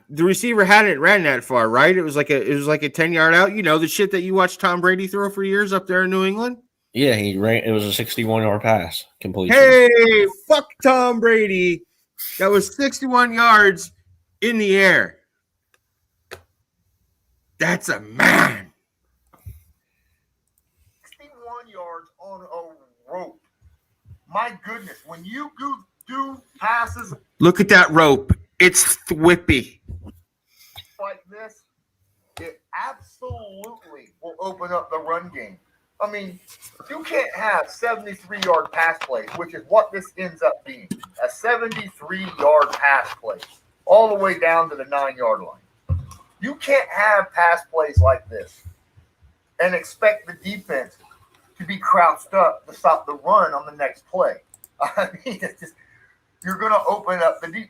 The receiver hadn't ran that far, right? It was like a 10-yard out. You know, the shit that you watched Tom Brady throw for years up there in New England? Yeah, he ran. It was a 61-yard pass completion. Hey, fuck Tom Brady. That was 61 yards in the air. That's a man. 61 yards on a rope. My goodness, when you do passes. Look at that rope. It's thwippy. Like this, it absolutely will open up the run game. I mean, you can't have 73-yard pass plays, which is what this ends up being. A 73-yard pass play all the way down to the 9-yard line. You can't have pass plays like this and expect the defense to be crouched up to stop the run on the next play. I mean, it's just, you're going to open up the deep.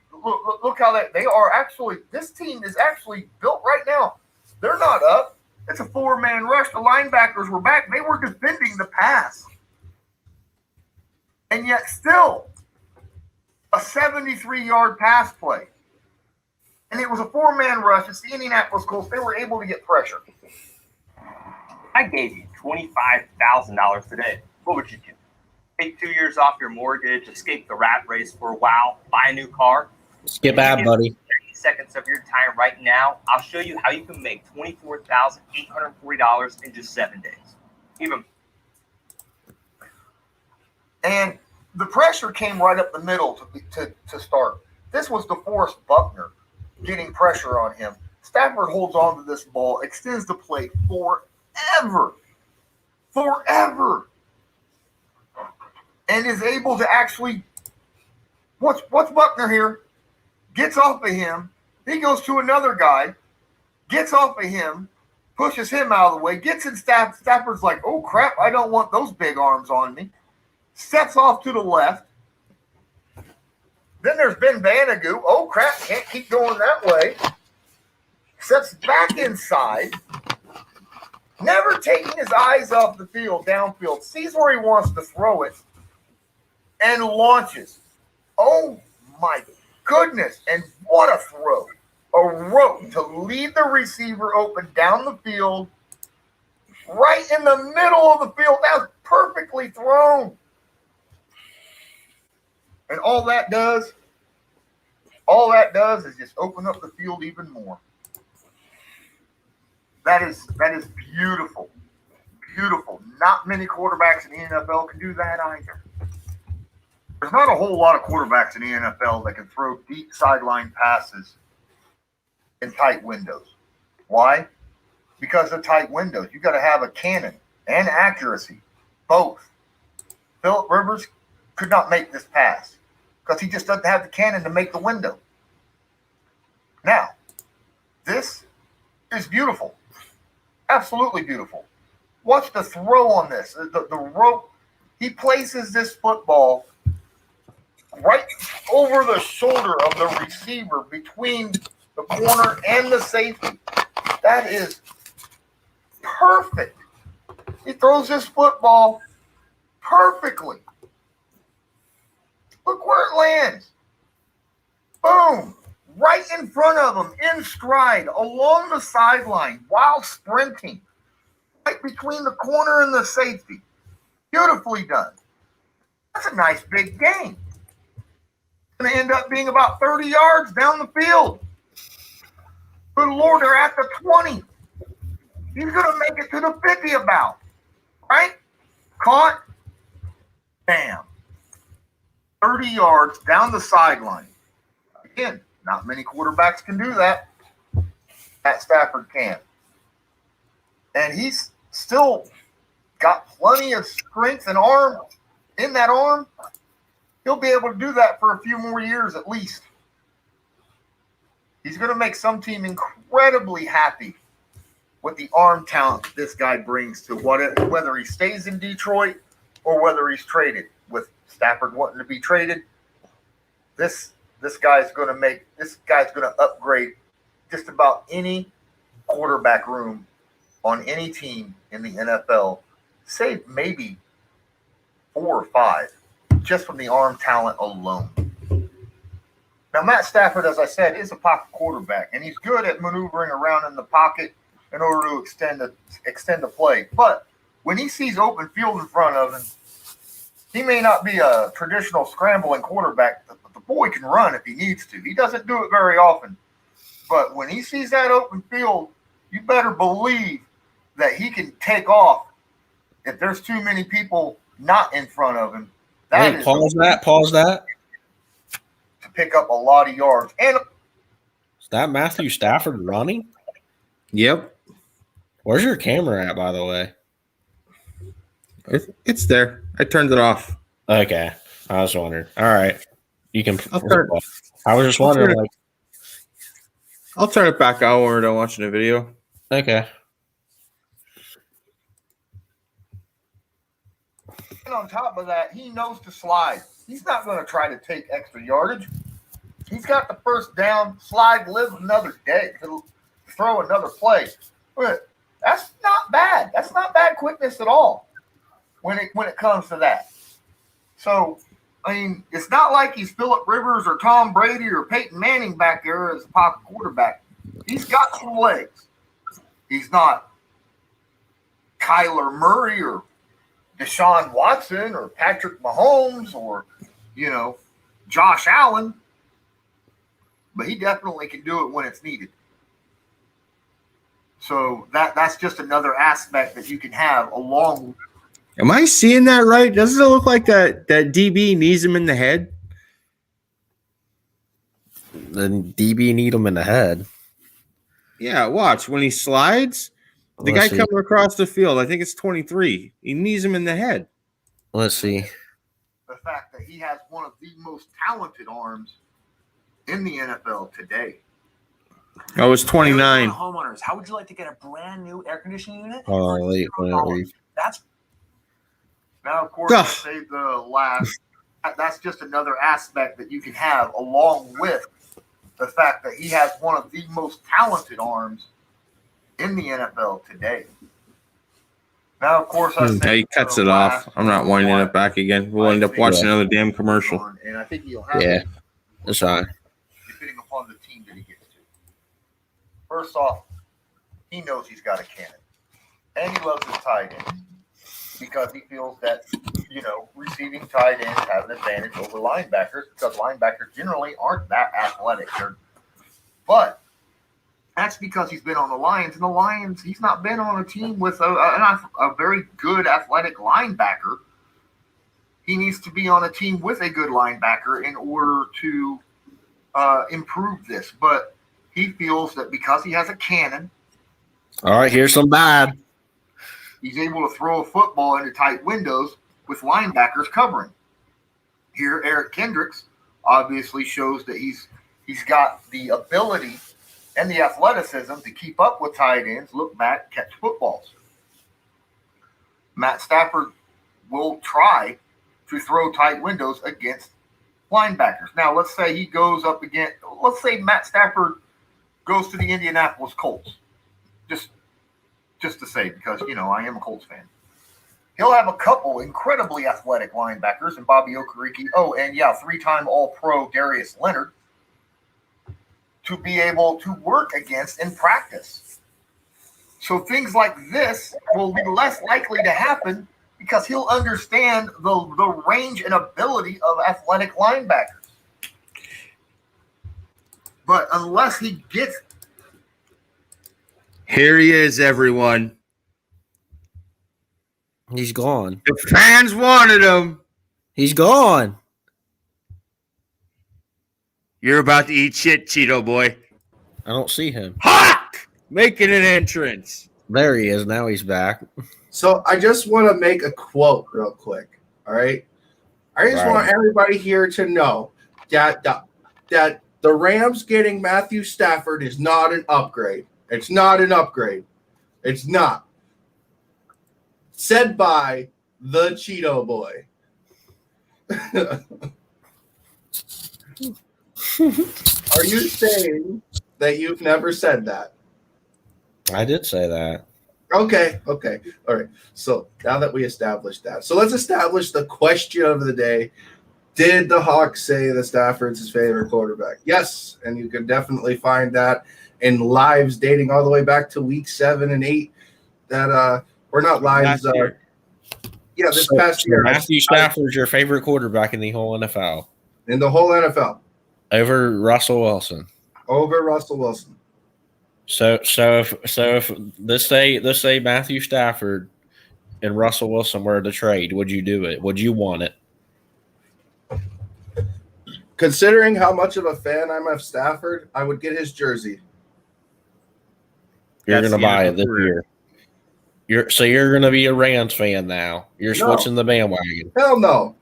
Look how they are actually. This team is actually built right now. They're not up. It's a 4-man rush. The linebackers were back. They were defending the pass. And yet still a 73-yard pass play. And it was a 4-man rush. It's the Indianapolis Colts. They were able to get pressure. I gave you $25,000 today. What would you do? Take 2 years off your mortgage, escape the rat race for a while, buy a new car? Skip ad, buddy. 30 seconds of your time right now. I'll show you how you can make $24,840 in just 7 days. And the pressure came right up the middle to start. This was DeForest Buckner getting pressure on him. Stafford holds on to this ball, extends the play forever, and is able to actually. What's Buckner here? Gets off of him. He goes to another guy, gets off of him, pushes him out of the way, gets in Stafford's like, oh, crap, I don't want those big arms on me. Steps off to the left. Then there's Ben Vanagoo. Oh, crap, can't keep going that way. Steps back inside. Never taking his eyes off the field, downfield. Sees where he wants to throw it and launches. Oh, my goodness. And what a throw. A rope to lead the receiver open down the field right in the middle of the field. That was perfectly thrown. And all that does is just open up the field even more. That is beautiful. Beautiful. Not many quarterbacks in the NFL can do that either. There's not a whole lot of quarterbacks in the NFL that can throw deep sideline passes in tight windows. Why? Because of tight windows. You got to have a cannon and accuracy, both. Phillip Rivers could not make this pass because he just doesn't have the cannon to make the window. Now, this is beautiful. Absolutely beautiful. Watch the throw on this. The rope. He places this football right over the shoulder of the receiver between the corner and the safety. That is perfect. He throws this football perfectly. Look where it lands. Boom. Right in front of him, in stride, along the sideline, while sprinting. Right between the corner and the safety. Beautifully done. That's a nice big gain. It's going to end up being about 30 yards down the field. Good Lord, they're at the 20. He's going to make it to the 50 about. Right? Caught. Bam. 30 yards down the sideline. Again, not many quarterbacks can do that. Matt Stafford can. And he's still got plenty of strength and arm in that arm. He'll be able to do that for a few more years at least. He's going to make some team incredibly happy with the arm talent this guy brings to whether he stays in Detroit or whether he's traded. With Stafford wanting to be traded, this guy's going to upgrade just about any quarterback room on any team in the NFL, save maybe 4 or 5, just from the arm talent alone. Now, Matt Stafford, as I said, is a pocket quarterback, and he's good at maneuvering around in the pocket in order to extend the play. But when he sees open field in front of him, he may not be a traditional scrambling quarterback, but the boy can run if he needs to. He doesn't do it very often. But when he sees that open field, you better believe that he can take off if there's too many people not in front of him. Pause that. To pick up a lot of yards. And is that Matthew Stafford running? Yep. Where's your camera at, by the way? It's there. I turned it off. Okay. I was wondering. All right. You can. I was just wondering. I'll turn it back on when we're done watching the video. Okay. And on top of that, he knows to slide. He's not going to try to take extra yardage. He's got the first down, slide, live another day, throw another play. But that's not bad. That's not bad quickness at all when it comes to that. So, I mean, it's not like he's Phillip Rivers or Tom Brady or Peyton Manning back there as a pocket quarterback. He's got some legs. He's not Kyler Murray or Deshaun Watson or Patrick Mahomes or, Josh Allen. But he definitely can do it when it's needed. So that's just another aspect that you can have along. Am I seeing that right? Doesn't it look like that DB knees him in the head? The DB need him in the head. Yeah, watch. When he slides, the guy coming across the field, I think it's 23, he knees him in the head. Let's see. The fact that he has one of the most talented arms in the NFL today. I was 29. Homeowners, how would you like to get a brand new air conditioning unit? That's now, of course, I say the last. That's just another aspect that you can have, along with the fact that he has one of the most talented arms in the NFL today. Now, of course, I say he cuts it off. I'm not winding it back again. We'll end up watching another damn commercial. And I think he'll have that's fine. Depending upon the team that he gets to. First off, he knows he's got a cannon. and he loves his tight ends because he feels that, receiving tight ends have an advantage over linebackers because linebackers generally aren't that athletic. But that's because he's been on the Lions, and the Lions, he's not been on a team with a very good athletic linebacker. He needs to be on a team with a good linebacker in order to improve this. But he feels that because he has a cannon, All right, here's some bad. he's able to throw a football into tight windows with linebackers covering. Here, Eric Kendricks obviously shows that he's got the ability and the athleticism to keep up with tight ends, look back, catch footballs. Matt Stafford will try to throw tight windows against linebackers. Now, let's say he goes up against, let's say Matt Stafford goes to the Indianapolis Colts. Just to say, because, I am a Colts fan. He'll have a couple incredibly athletic linebackers, and Bobby Okereke. Oh, and yeah, 3-time All-Pro Darius Leonard to be able to work against in practice. So things like this will be less likely to happen because he'll understand the range and ability of athletic linebackers. But unless he gets... Here he is, everyone. He's gone. The fans wanted him. He's gone. You're about to eat shit, Cheeto Boy. I don't see him. Hawk! Making an entrance. There he is. Now he's back. So I just want to make a quote real quick. All right. I just want everybody here to know that the Rams getting Matthew Stafford is not an upgrade. It's not an upgrade. It's not. Said by the Cheeto Boy. Are you saying that you've never said that? I did say that. Okay. All right. So now that we established that, so let's establish the question of the day. Did the Hawks say that Stafford's his favorite quarterback? Yes. And you can definitely find that in lives dating all the way back to week 7 and 8 that we're not lives. This past year. Matthew Stafford's your favorite quarterback in the whole NFL. In the whole NFL. Over Russell Wilson. Over Russell Wilson. So if let's say Matthew Stafford and Russell Wilson were to trade, would you do it? Would you want it? Considering how much of a fan I'm of Stafford, I would get his jersey. You're going to buy it this year. You're going to be a Rams fan now. You're switching the bandwagon. Hell no.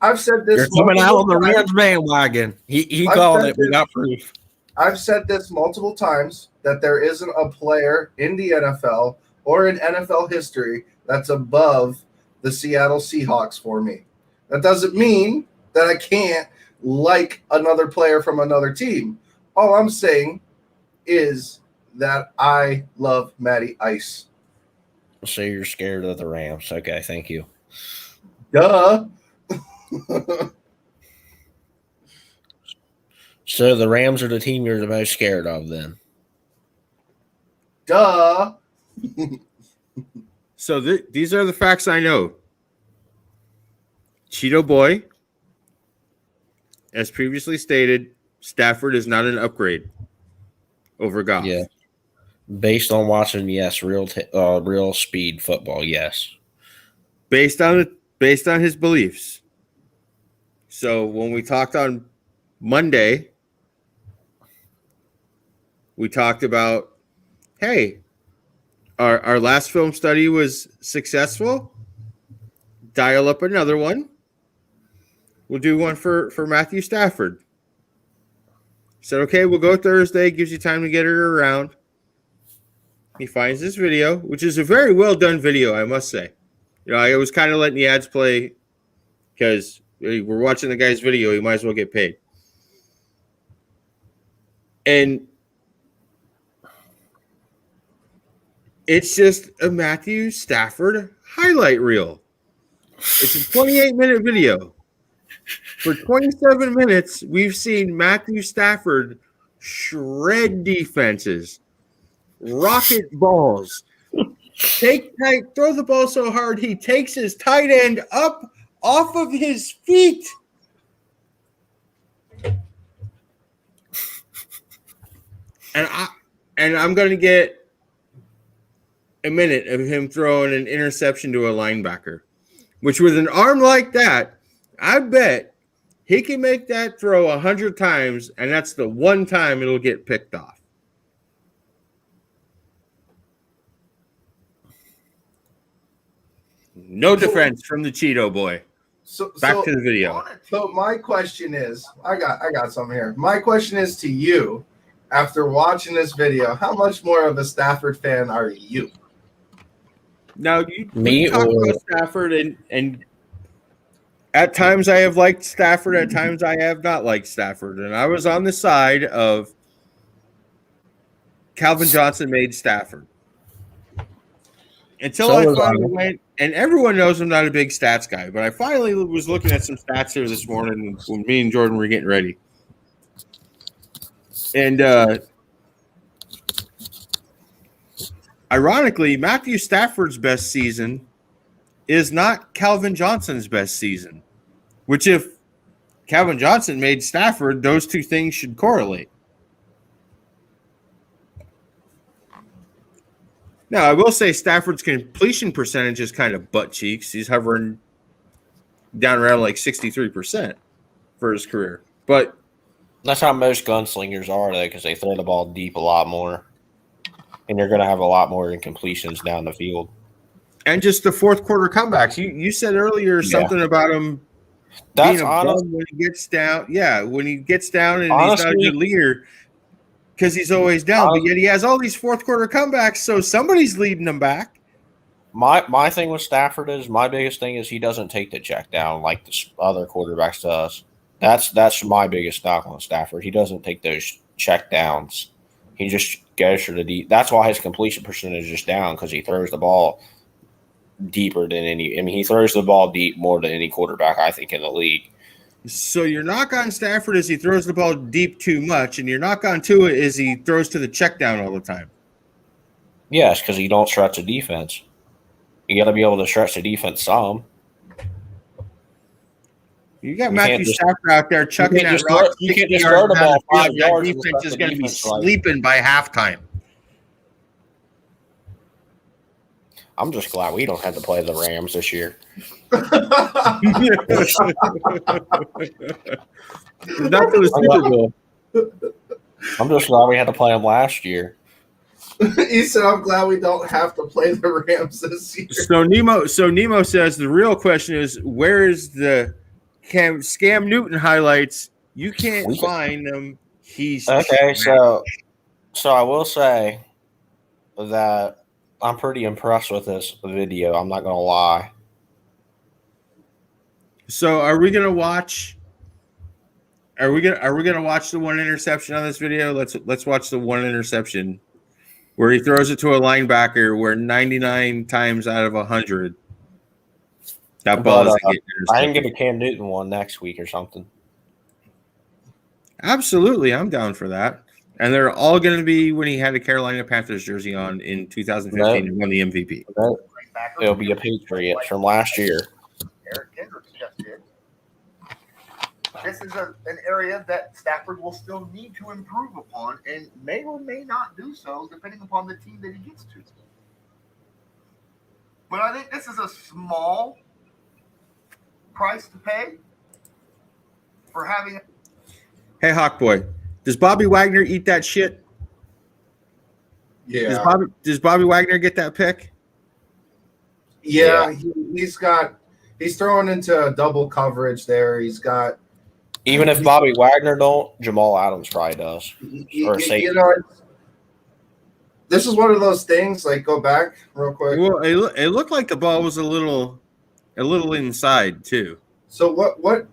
I've said this. You're coming out on the Rams bandwagon. He called it. We got proof. I've said this multiple times that there isn't a player in the NFL or in NFL history that's above the Seattle Seahawks for me. That doesn't mean that I can't like another player from another team. All I'm saying is that I love Matty Ice. So you're scared of the Rams. Okay, thank you. Duh. So the Rams are the team you're the most scared of then? Duh. So these are the facts I know. Cheeto Boy, as previously stated, Stafford is not an upgrade over Goff. Yeah. Based on watching, yes, real speed football, yes. Based on his beliefs. So when we talked on Monday, we talked about, hey, our last film study was successful. Dial up another one. We'll do one for Matthew Stafford. Said, okay, we'll go Thursday. Gives you time to get it around. He finds this video, which is a very well done video, I must say. I was kind of letting the ads play because we're watching the guy's video. He might as well get paid. And it's just a Matthew Stafford highlight reel. It's a 28-minute video. For 27 minutes, we've seen Matthew Stafford shred defenses, rocket balls, throw the ball so hard he takes his tight end up off of his feet. And I'm going to get a minute of him throwing an interception to a linebacker, which with an arm like that, I bet he can make that throw 100 times, and that's the one time it'll get picked off. No defense from the Cheeto Boy. Back to the video. So my question is, I got something here. My question is to you, after watching this video, how much more of a Stafford fan are you? Now, you talk about Stafford, and at times I have liked Stafford, at times I have not liked Stafford. And I was on the side of Calvin Johnson made Stafford. Until I finally went, and everyone knows I'm not a big stats guy, but I finally was looking at some stats here this morning when me and Jordan were getting ready. And ironically, Matthew Stafford's best season is not Calvin Johnson's best season, which if Calvin Johnson made Stafford, those two things should correlate. Now, I will say Stafford's completion percentage is kind of butt cheeks. He's hovering down around like 63% for his career. But that's how most gunslingers are, though, because they throw the ball deep a lot more. And you're going to have a lot more incompletions down the field. And just the fourth quarter comebacks. You said earlier something about him being a bum when he gets down. Yeah, when he gets down and he's not a good leader because he's always down. But yet he has all these fourth quarter comebacks, so somebody's leading him back. My thing with Stafford is, my biggest thing is he doesn't take the check down like the other quarterbacks does. That's my biggest knock on Stafford. He doesn't take those check downs. He just goes for the deep. That's why his completion percentage is down, because he throws the ball deeper than any. I mean, he throws the ball deep more than any quarterback, I think, in the league. So your knock on Stafford is he throws the ball deep too much, and your knock on Tua is he throws to the check down all the time. Yes, because you don't stretch the defense. You got to be able to stretch the defense some. You got Matthew Stafford out there chucking that rock. You can't just throw the ball 5 yards. That defense is going to be sleeping by halftime. I'm just glad we don't have to play the Rams this year. Not for the Super Bowl. I'm just glad we had to play them last year. He said, "I'm glad we don't have to play the Rams this year." So Nemo says the real question is, where is the Scam Newton highlights? You can't find them. He's okay. So I will say that I'm pretty impressed with this video. I'm not gonna lie. So are we gonna watch? Are we gonna watch the one interception on this video? Let's watch the one interception where he throws it to a linebacker where 99 times out of 100 that ball doesn't get intercepted. I can get a Cam Newton one next week or something. Absolutely, I'm down for that. And they're all going to be when he had a Carolina Panthers jersey on in 2015 and won the MVP. It'll be a Patriot from last year. Eric Kendricks just did. This is an area that Stafford will still need to improve upon and may or may not do so depending upon the team that he gets to. But I think this is a small price to pay for having. Hey, Hawkboy, does Bobby Wagner eat that shit? Yeah. Does Bobby Wagner get that pick? Yeah. He's throwing into double coverage there. He's got. Even if Bobby Wagner don't, Jamal Adams probably does. You know, this is one of those things. Like, go back real quick. Well, it looked like the ball was a little inside too. So what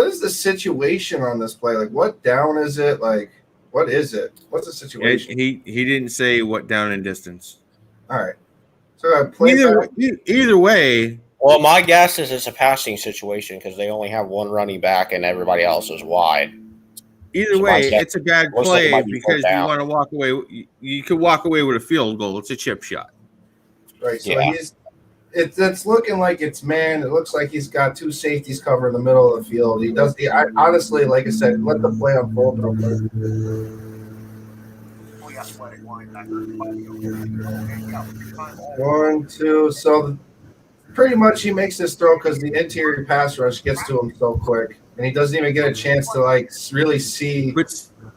is the situation on this play? Like, what down is it? Like, what is it? What's the situation? He didn't say what down and distance. All right. So I play either way. Well, my guess is it's a passing situation because they only have one running back and everybody else is wide. Either way, it's a bad play because you want to walk away. You could walk away with a field goal. It's a chip shot. right? So Yeah. it's looking like it's man. It looks like he's got two safeties covering the middle of the field. I honestly, like I said, let the play unfold real quick. Athletic linebacker. 1, 2. So pretty much he makes this throw because the interior pass rush gets to him so quick, and he doesn't even get a chance to like really see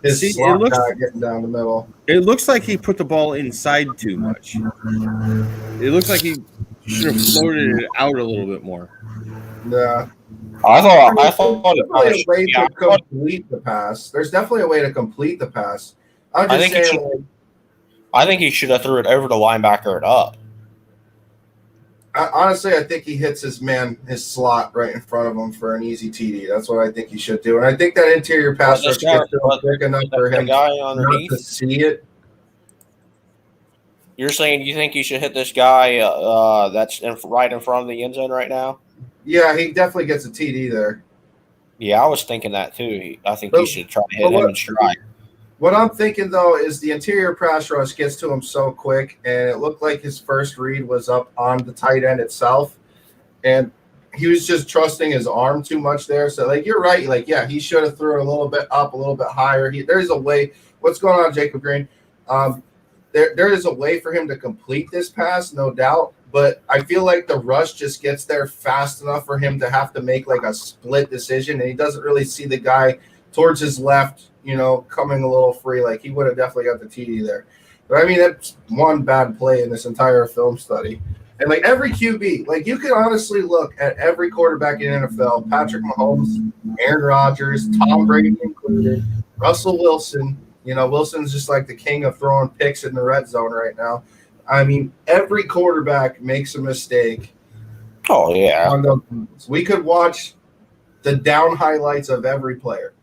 his slot guy getting down the middle. It looks like he put the ball inside too much. It looks like he should have floated it out a little bit more. Yeah. I thought there's definitely a way to complete the pass. There's definitely a way to complete the pass. I'm just saying. I think he should have threw it over the linebacker and up. Honestly, I think he hits his slot right in front of him for an easy TD. That's what I think he should do. And I think that interior pass rush gets quick enough for him not to see it. You're saying you think you should hit this guy that's right in front of the end zone right now? Yeah, he definitely gets a TD there. Yeah, I was thinking that too. I think you should try to hit him in stride. What I'm thinking, though, is the interior pass rush gets to him so quick, and it looked like his first read was up on the tight end itself, and he was just trusting his arm too much there. So, like, you're right. Like, yeah, he should have threw it a little bit up, a little bit higher. There's a way. What's going on, Jacob Green? There is a way for him to complete this pass, no doubt, but I feel like the rush just gets there fast enough for him to have to make, like, a split decision, and he doesn't really see the guy towards his left, coming a little free. Like, he would have definitely got the TD there. But, I mean, that's one bad play in this entire film study. And, like, every QB, like, you can honestly look at every quarterback in the NFL, Patrick Mahomes, Aaron Rodgers, Tom Brady included, Russell Wilson. Wilson's just like the king of throwing picks in the red zone right now. I mean, every quarterback makes a mistake. Oh, yeah. We could watch the down highlights of every player,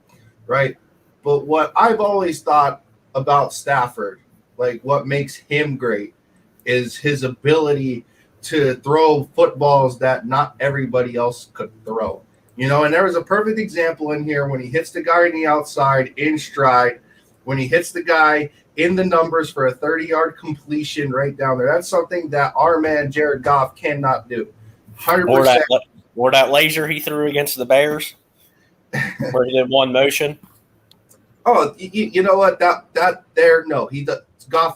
right? But what I've always thought about Stafford, like what makes him great, is his ability to throw footballs that not everybody else could throw. And there was a perfect example in here when he hits the guy on the outside in stride, when he hits the guy in the numbers for a 30-yard completion right down there. That's something that our man Jared Goff cannot do. 100%. Or that laser he threw against the Bears where he did one motion. Oh, you know what? Goff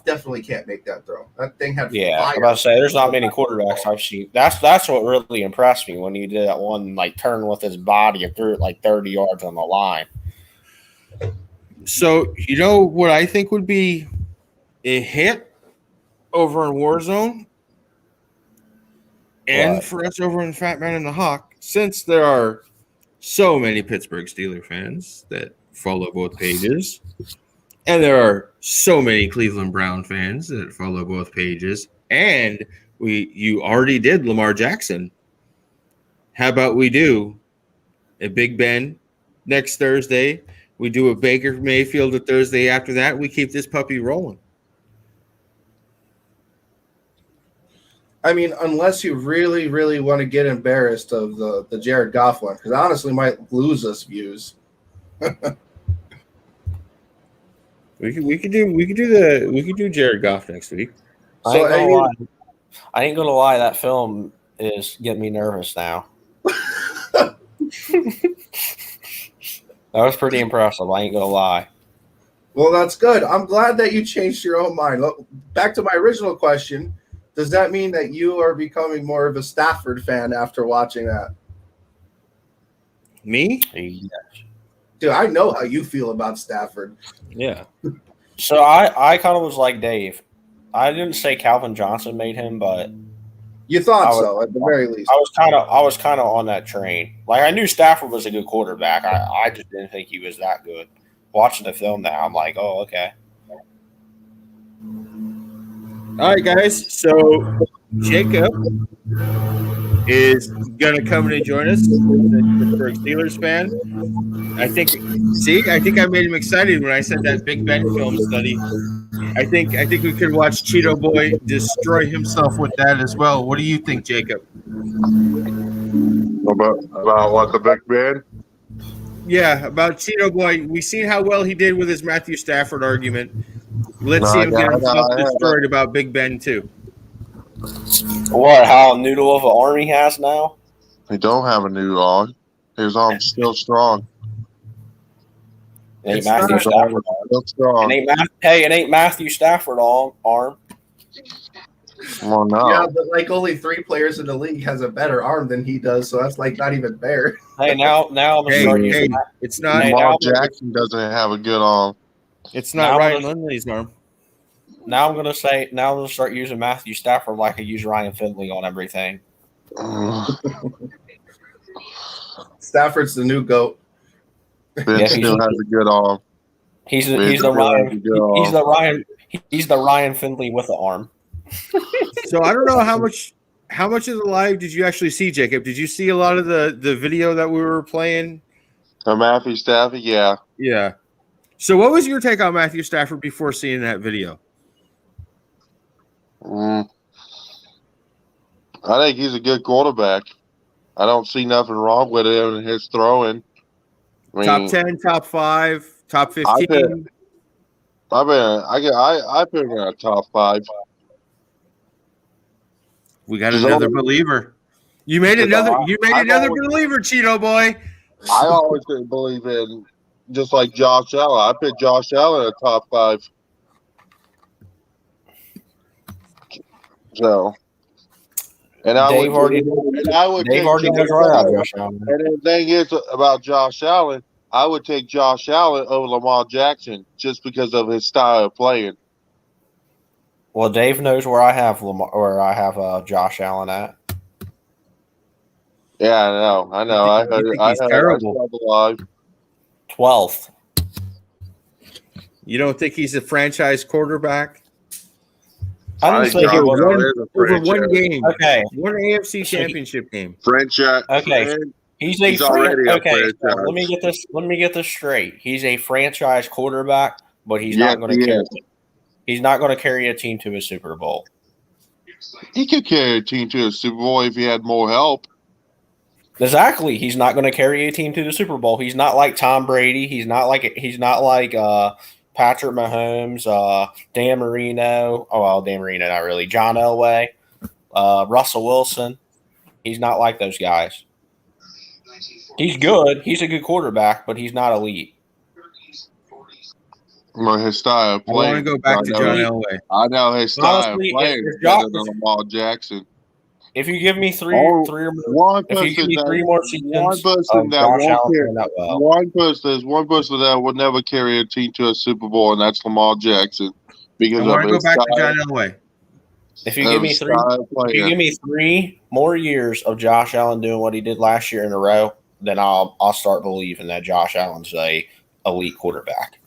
definitely can't make that throw. That thing had fire. I'm about to say there's not many quarterbacks I've seen. That's what really impressed me when he did that one like turn with his body and threw it like 30 yards on the line. So what I think would be a hit over in Warzone and for us over in Fatman and the Hawk, since there are so many Pittsburgh Steelers fans that follow both pages, and there are so many Cleveland Brown fans that follow both pages, and you already did Lamar Jackson. How about we do a Big Ben next Thursday? We do a Baker Mayfield the Thursday after that. We keep this puppy rolling. I mean, unless you really, really want to get embarrassed of the Jared Goff one, because honestly might lose us views. We could do Jared Goff next week. I ain't gonna lie, that film is getting me nervous now. That was pretty impressive. I ain't gonna lie. Well, that's good. I'm glad that you changed your own mind. Back to my original question: does that mean that you are becoming more of a Stafford fan after watching that? Me? Yes. Dude, I know how you feel about Stafford. Yeah. So I kind of was like Dave. I didn't say Calvin Johnson made him, but you thought so at the very least. I was kind of on that train. Like I knew Stafford was a good quarterback. I just didn't think he was that good. Watching the film now, I'm like, oh, okay. All right, guys. So Jacob is gonna come and join us, the Pittsburgh Steelers fan. I think I made him excited when I said that Big Ben film study. I think we could watch Cheeto Boy destroy himself with that as well. What do you think, Jacob? About what, the Big Ben? Yeah, about Cheeto Boy. We've seen how well he did with his Matthew Stafford argument. Let's see him get himself destroyed about Big Ben too. What? How noodle of an arm he has now? He don't have a new arm. His arm's still strong. It ain't It's Matthew not- Stafford. Still strong. It ain't Matthew Stafford arm. Well, no. Yeah, but like only 3 players in the league has a better arm than he does, so that's like not even fair. Hey, now I'm gonna Hey, start hey, using. it's not. Hey, Lamar now- Jackson doesn't have a good arm. It's not now Ryan let's- Lindley's arm. Now I'm gonna start using Matthew Stafford like I use Ryan Finley on everything. Stafford's the new GOAT. Ben Yeah, still has a good arm. He's Ben the still Ryan. has a good He's arm. the Ryan Finley with the arm. So I don't know how much of the live did you actually see, Jacob? Did you see a lot of the video that we were playing? Matthew Stafford, yeah. Yeah. So what was your take on Matthew Stafford before seeing that video? I think he's a good quarterback. I don't see nothing wrong with him and his throwing. I mean, Top 10, top 5, top 15. I put him in a top 5. We got another believer. You made another believer, Cheeto Boy. I always didn't believe in just like Josh Allen. I put Josh Allen in a top 5. So, and I Dave would already knows where I have Josh Allen. And the thing is about Josh Allen, I would take Josh Allen over Lamar Jackson just because of his style of playing. Well, Dave knows where I have Josh Allen at. Yeah, I know. I heard. he's terrible. I saw the live. 12th. You don't think he's a franchise quarterback? I didn't say he was over one game. Okay. One AFC championship game. Franchise. Okay. He's already a okay. So franchise. let me get this straight. He's a franchise quarterback, but he's not going to carry. He's not going to carry a team to a Super Bowl. He could carry a team to a Super Bowl if he had more help. Exactly. He's not going to carry a team to the Super Bowl. He's not like Tom Brady. He's not like Patrick Mahomes, Dan Marino. Oh, well, Dan Marino, not really. John Elway, Russell Wilson. He's not like those guys. He's good. He's a good quarterback, but he's not elite. Well, his style of I playing. want to go back to John Elway. I know his style Honestly, of playing is better than Lamar Jackson. If you give me three more seasons One of person Josh Allen doing that well. one person that would never carry a team to a Super Bowl, and that's Lamar Jackson. Because I want to go his back to style- John Elway. If you give me three more years of Josh Allen doing what he did last year in a row, then I'll start believing that Josh Allen's a elite quarterback.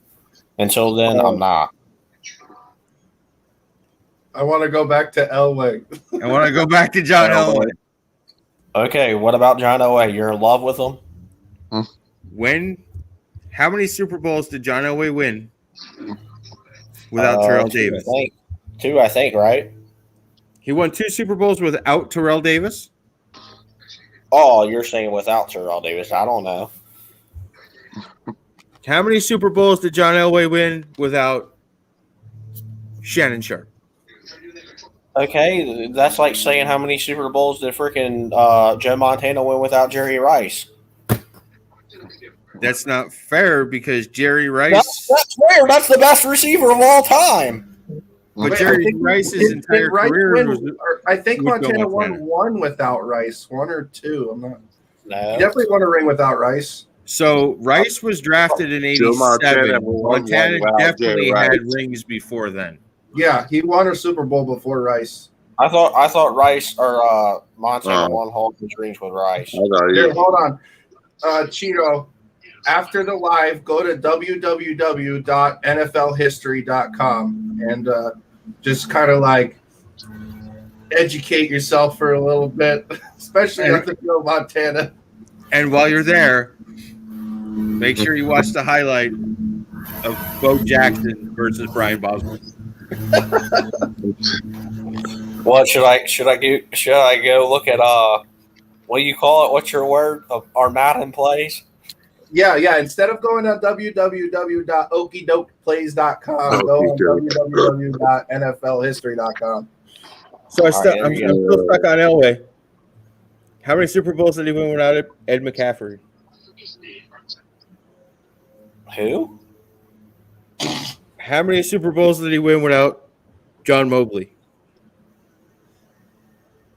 Until then, I'm not. I want to go back to Elway. I want to go back to John Elway. Okay, what about John Elway? You're in love with him? How many Super Bowls did John Elway win without Terrell Davis? Two, I think, right? He won 2 Super Bowls without Terrell Davis? Oh, you're saying without Terrell Davis. I don't know. How many Super Bowls did John Elway win without Shannon Sharp? Okay, that's like saying how many Super Bowls did freaking Joe Montana win without Jerry Rice. That's not fair because Jerry Rice. That's fair. That's the best receiver of all time. But Jerry Rice's entire career was. I think was Montana Bill won Montana. one without Rice, 1 or 2. I'm not. No. He definitely won a ring without Rice. So Rice was drafted in Joe '87. Montana Montana without definitely Jerry had Rice. rings before then. Yeah, he won a Super Bowl before Rice. I thought Rice or Montana won all his rings with Rice. Here, hold on. Cheeto, after the live, go to www.nflhistory.com and just kind of like educate yourself for a little bit, especially on the Joe Montana. And while you're there, make sure you watch the highlight of Bo Jackson versus Brian Boswell. What should I do? Should I go look at what do you call it? What's your word? Our Madden plays? Yeah. Instead of going to www.okiedokeplays.com, go on www.nflhistory.com. So All right, I'm still stuck on Elway. How many Super Bowls did he win without Ed McCaffrey? Who? How many Super Bowls did he win without John Mobley?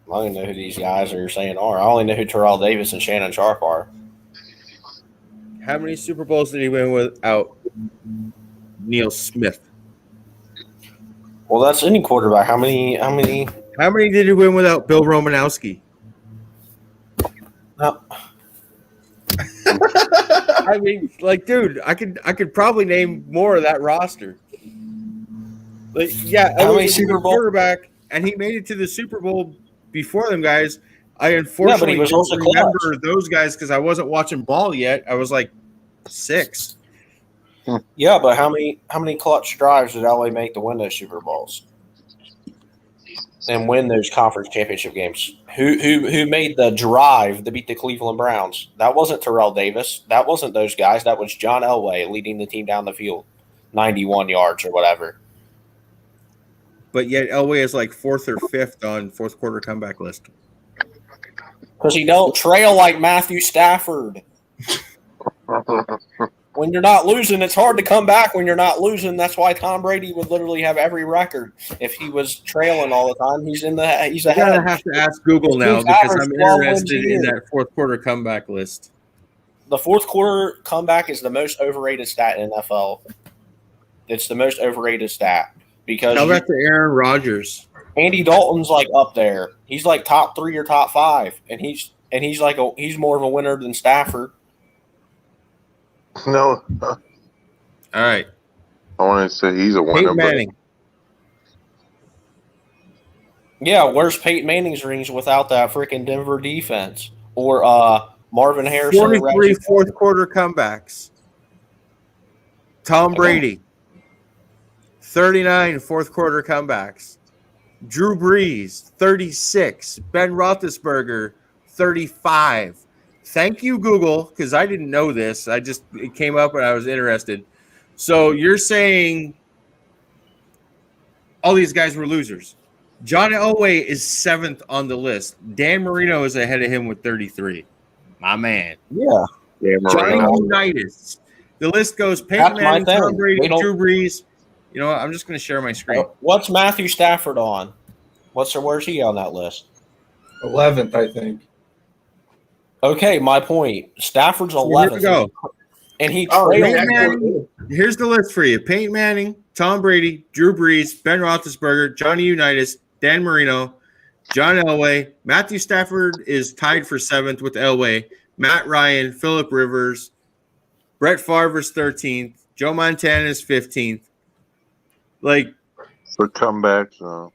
I don't even know who these guys are saying are. I only know who Terrell Davis and Shannon Sharp are. How many Super Bowls did he win without Neil Smith? Well, that's any quarterback. How many? How many did he win without Bill Romanowski? I mean, like, dude, I could probably name more of that roster. Like, yeah, How many was a Super good Bowl quarterback, and he made it to the Super Bowl before them guys. I but unfortunately he was don't also remember clutch. those guys because I wasn't watching ball yet. I was like 6. Yeah, but how many clutch drives did LA make to win those Super Bowls and win those conference championship games? Who made the drive to beat the Cleveland Browns? That wasn't Terrell Davis. That wasn't those guys. That was John Elway leading the team down the field, 91 yards or whatever. But yet Elway is like 4th or 5th on fourth quarter comeback list. Because he don't trail like Matthew Stafford. When you're not losing, it's hard to come back when you're not losing. That's why Tom Brady would literally have every record if he was trailing all the time. He's I ahead. gotta have to ask Google now because I'm interested in that fourth quarter comeback list. The fourth quarter comeback is the most overrated stat in NFL. It's the most overrated stat because how about the Aaron Rodgers? Andy Dalton's like up there. He's like top 3 or top 5, and he's he's more of a winner than Stafford. No. All right. I want to say he's a winner. Peyton Manning. Yeah, where's Peyton Manning's rings without that freaking Denver defense or Marvin Harrison? 43 fourth quarter comebacks. Tom Brady. 39 fourth quarter comebacks. Drew Brees, 36. Ben Roethlisberger, 35. Thank you, Google, because I didn't know this. It came up and I was interested. So you're saying all these guys were losers. John Elway is 7th on the list. Dan Marino is ahead of him with 33. My man. Yeah. Johnny Unitas. The list goes Peyton Manning, Tom Brady, Drew Brees. You know what? I'm just going to share my screen. What's Matthew Stafford on? Where's he on that list? 11th, I think. Okay, my point. Stafford's 11th. Here we go. And he here's the list for you. Peyton Manning, Tom Brady, Drew Brees, Ben Roethlisberger, Johnny Unitas, Dan Marino, John Elway. Matthew Stafford is tied for 7th with Elway. Matt Ryan, Phillip Rivers, Brett Favre is 13th. Joe Montana is 15th. Like for comebacks.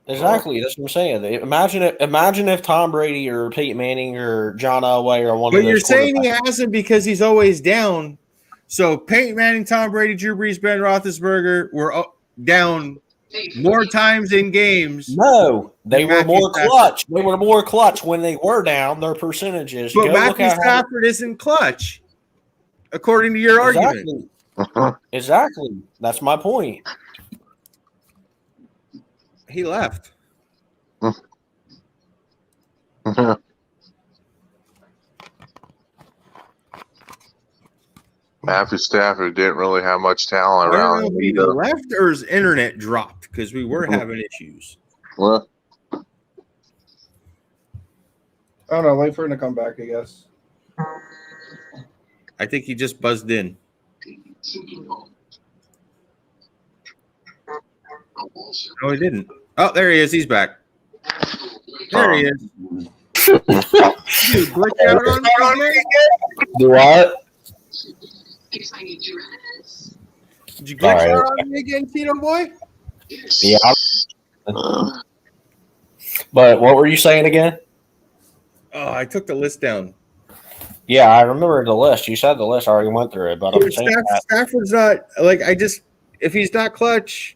Exactly, that's what I'm saying. Imagine if Tom Brady or Peyton Manning or John Elway or one of those. But you're saying he hasn't because he's always down. So Peyton Manning, Tom Brady, Drew Brees, Ben Roethlisberger were down more times in games. No, they were more clutch. They were more clutch when they were down. Their percentages. But Matthew Stafford isn't clutch, according to your argument. Exactly. That's my point. He left. Matthew Stafford didn't really have much talent around. I don't know if he left or his internet dropped because we were having issues. Well, I don't know. Wait for him to come back, I guess. I think he just buzzed in. No, he didn't. Oh, there he is. He's back. There he is. Dude, glitch out on me? Do what? Did you glitch out on me again, Cheeto Boy? Yeah. But what were you saying again? Oh, I took the list down. Yeah, I remember the list. You said the list. I already went through it, but I'm saying Stafford's not like if he's not clutch.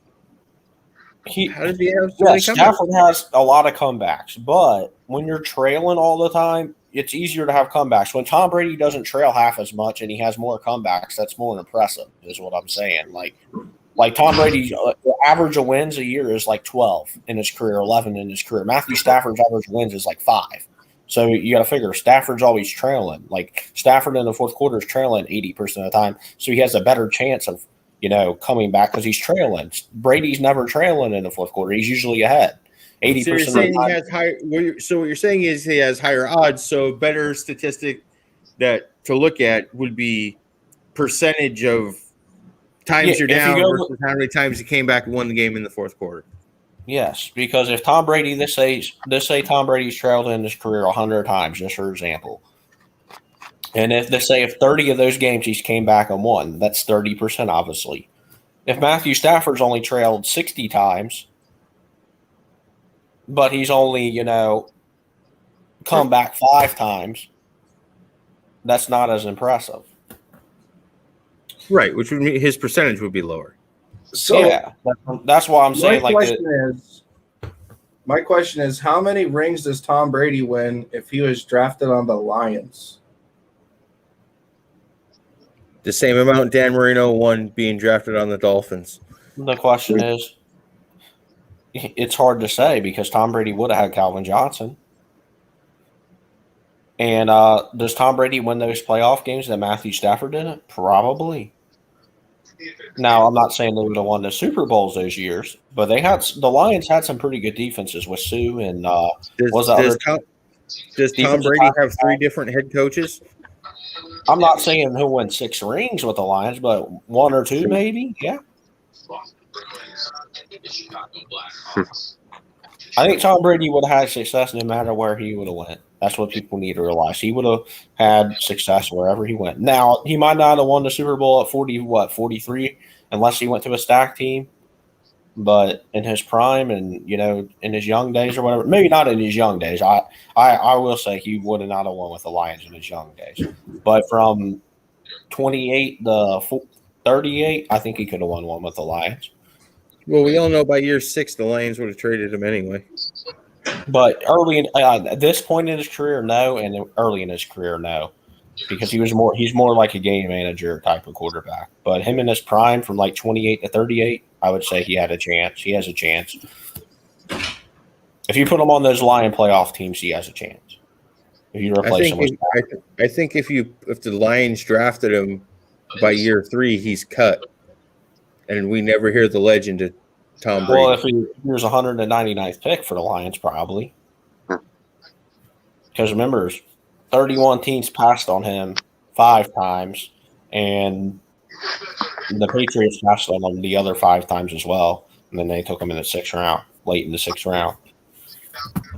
How does he have so many comebacks? Stafford has a lot of comebacks, but when you're trailing all the time, it's easier to have comebacks. When Tom Brady doesn't trail half as much and he has more comebacks, that's more impressive, is what I'm saying. Like Tom Brady average of wins a year is like 12 in his career, 11 in his career. Matthew Stafford's average wins is like 5. So you got to figure Stafford's always trailing. Like Stafford in the fourth quarter is trailing 80% of the time, so he has a better chance of coming back because he's trailing. Brady's never trailing in the fourth quarter; he's usually ahead. 80% So you're of the saying time. he has higher. So what you're saying is he has higher odds. So better statistic that to look at would be percentage of times you're down versus how many times you came back and won the game in the fourth quarter. Yes, because if Tom Brady, let's say Tom Brady's trailed in his career 100 times, just for example, and if 30 of those games he's came back and won, that's 30%, obviously. If Matthew Stafford's only trailed 60 times, but he's only come back 5 times, that's not as impressive. Right, which would mean his percentage would be lower. So yeah, that's why I'm saying my question is, how many rings does Tom Brady win if he was drafted on the Lions? The same amount Dan Marino won being drafted on the Dolphins. The question is, it's hard to say because Tom Brady would have had Calvin Johnson. And does Tom Brady win those playoff games that Matthew Stafford didn't? Probably. Now, I'm not saying they would have won the Super Bowls those years, but the Lions had some pretty good defenses with Sue and does Tom Brady have 3 different head coaches? I'm not saying he'll win 6 rings with the Lions, but 1 or 2 maybe. Yeah. I think Tom Brady would have had success no matter where he would have went. That's what people need to realize. He would have had success wherever he went. Now, he might not have won the Super Bowl at 43, unless he went to a stacked team. But in his prime and, in his young days or whatever, maybe not in his young days. I will say he would have not have won with the Lions in his young days. But from 28 to 38, I think he could have won one with the Lions. Well, we all know by year 6 the Lions would have traded him anyway. But early at this point in his career, no, and early in his career, no, because he's more like a game manager type of quarterback. But him in his prime, from like 28 to 38, I would say he had a chance. He has a chance. If you put him on those Lion playoff teams, he has a chance. If you replace him, I think if the Lions drafted him by year 3, he's cut, and we never hear the legend of Tom Brady. Well, if he was 199th pick for the Lions, probably. Because remember, 31 teams passed on him 5 times, and the Patriots passed on him the other 5 times as well. And then they took him in the 6th round, late in the 6th round.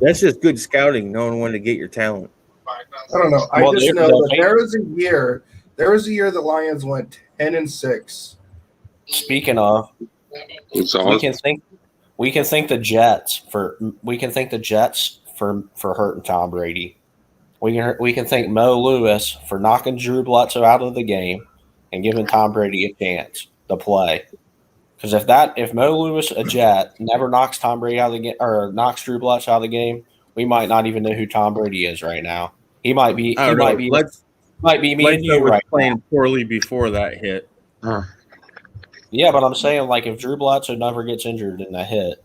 That's just good scouting, knowing when to get your talent. I don't know. I just know that there was a year the Lions went 10-6. Speaking of, we can thank the Jets for hurting Tom Brady. We can thank Mo Lewis for knocking Drew Bledsoe out of the game and giving Tom Brady a chance to play. Because if Mo Lewis, a Jet, never knocks Tom Brady out of the game or knocks Drew Bledsoe out of the game, we might not even know who Tom Brady is right now. He might be me and you right playing now. Poorly before that hit. Yeah, but I'm saying, like, if Drew Bledsoe never gets injured in that hit,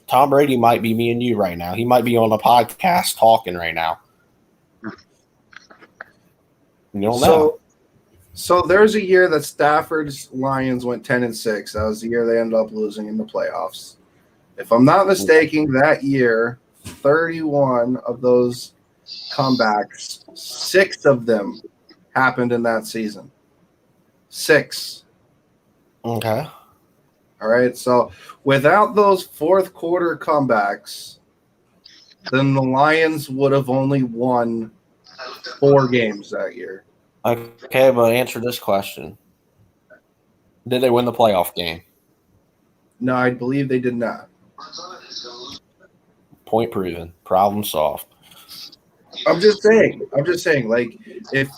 Tom Brady might be me and you right now. He might be on a podcast talking right now. You don't know. So there's a year that Stafford's Lions went 10-6. That was the year they ended up losing in the playoffs. If I'm not mistaken, that year, 31 of those comebacks, 6 of them happened in that season. 6. Okay. All right. So without those fourth quarter comebacks, then the Lions would have only won 4 games that year. Okay, but answer this question. Did they win the playoff game? No, I believe they did not. Point proven. Problem solved. I'm just saying. Like, if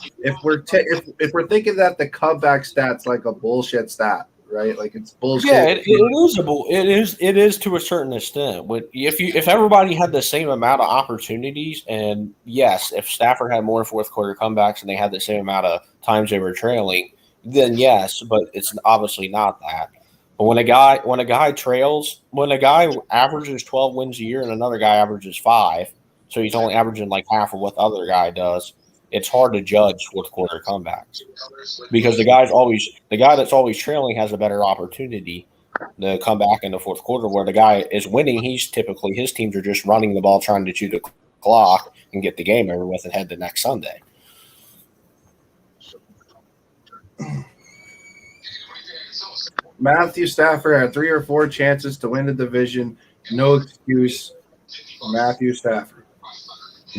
we're thinking that the comeback stat's like a bullshit stat, right? Like, it's bullshit. Yeah, it is to a certain extent. But if everybody had the same amount of opportunities, and yes, if Stafford had more fourth quarter comebacks and they had the same amount of times they were trailing, then yes. But it's obviously not that. But when a guy averages 12 wins a year and another guy averages 5, so he's only averaging like half of what the other guy does, it's hard to judge fourth quarter comebacks because the guy that's always trailing has a better opportunity to come back in the fourth quarter. Where the guy is winning, his teams are just running the ball, trying to chew the clock and get the game over with and head to next Sunday. Matthew Stafford had 3 or 4 chances to win the division. No excuse for Matthew Stafford.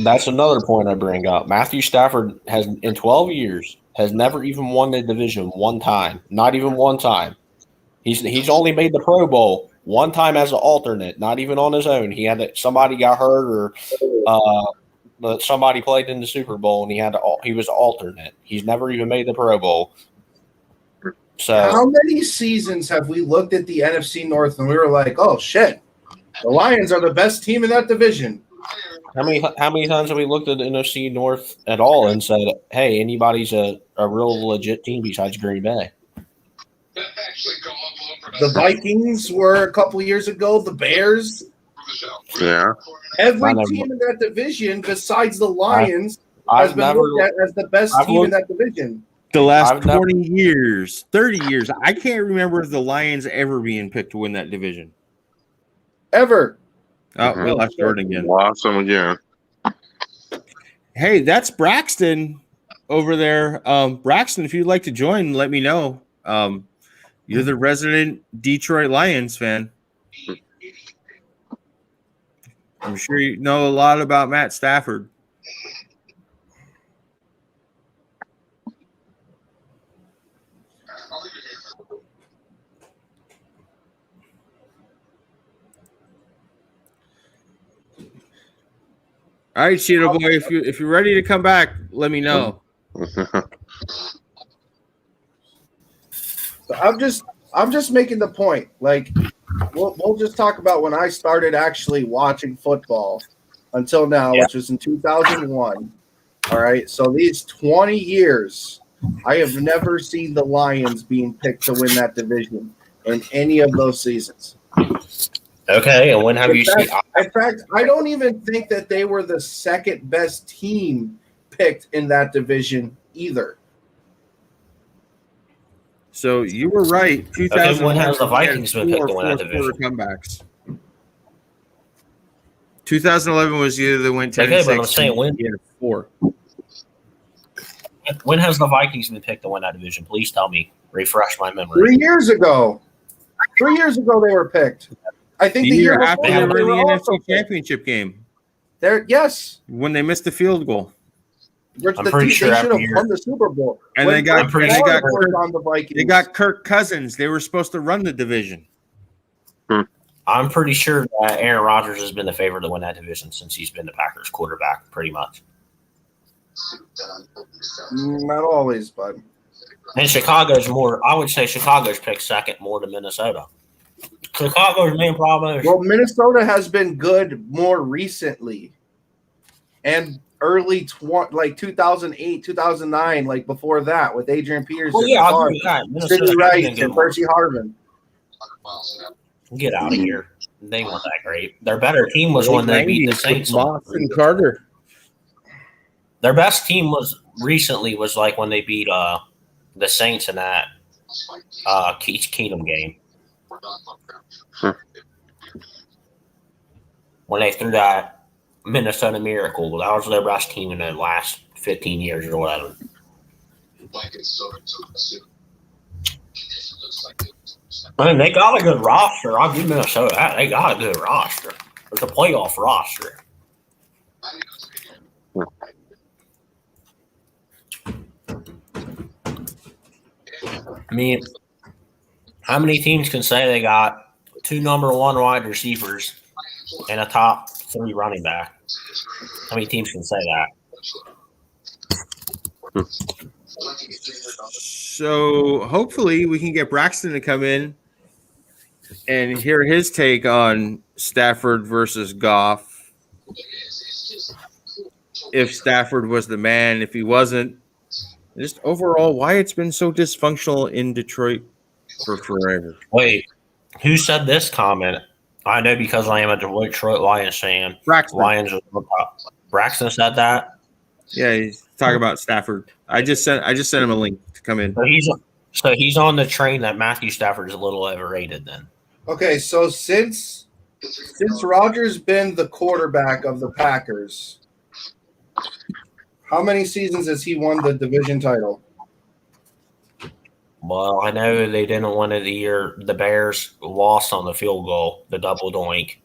That's another point I bring up. Matthew Stafford has, in 12 years, has never even won the division one time. Not even one time. He's only made the Pro Bowl one time as an alternate, not even on his own. Somebody got hurt or somebody played in the Super Bowl and he was an alternate. He's never even made the Pro Bowl. So how many seasons have we looked at the NFC North and we were like, "Oh shit, the Lions are the best team in that division"? How many times have we looked at the NFC North at all and said, "Hey, anybody's a real legit team besides Green Bay"? The Vikings were a couple years ago. The Bears. Yeah. Every team in that division besides the Lions has been looked at as the best team in that division. The last 20 years, 30 years, I can't remember the Lions ever being picked to win that division. Ever. Oh, we lost Jordan again. Lost him again. Hey, that's Braxton over there. Braxton, if you'd like to join, let me know. You're the resident Detroit Lions fan. I'm sure you know a lot about Matt Stafford. All right, Cheeto Boy, if you're ready to come back, let me know. So I'm just making the point. Like, we'll just talk about when I started actually watching football until now, which was in 2001. All right, so these 20 years, I have never seen the Lions being picked to win that division in any of those seasons. Okay, and when have you seen? In fact, I don't even think that they were the second best team picked in that division either. So you were right. 2000. When has the Vikings been picked to win that division? Comebacks. 2011 was the year they went 10-6. Okay, but I'm saying when? 4. When has the Vikings been picked to win that division? Please tell me. Refresh my memory. 3 years ago. 3 years ago they were picked. I think the year after before they were in the NFC Championship game. Yes. When they missed the field goal. I'm pretty sure they should have won the Super Bowl. And they got Kirk Cousins. They were supposed to run the division. I'm pretty sure that Aaron Rodgers has been the favorite to win that division since he's been the Packers quarterback, pretty much. Not always, but. And Chicago's more. I would say Chicago's picked second more than Minnesota. Chicago's main problem is. Well, Minnesota has been good more recently, and early 2008, 2009, like before that with Adrian Peterson, I'll do that. Sidney Rice, and Percy Harvin. Get out of here! They weren't that great. Their better team was when they beat the Saints. Moss and Carter. Their best team was like when they beat the Saints in that Keenum game. When they threw that Minnesota Miracle, that was their best team in the last 15 years or whatever. I mean, they got a good roster. I'll give Minnesota that. They got a good roster. It's a playoff roster. I mean, how many teams can say they got 2 number 1 wide receivers and a top 3 running back? How many teams can say that? So hopefully we can get Braxton to come in and hear his take on Stafford versus Goff. If Stafford was the man, if he wasn't. Just overall, why it's been so dysfunctional in Detroit for forever. Wait, who said this comment? I know because I am a Detroit Lions fan. Braxton. Lions. Braxton said that. Yeah, he's talking about Stafford. I just sent him a link to come in. So he's on the train that Matthew Stafford is a little overrated. Then. Okay, so since Rodgers been the quarterback of the Packers, how many seasons has he won the division title? Well, I know they didn't win it the year the Bears lost on the field goal, the double doink.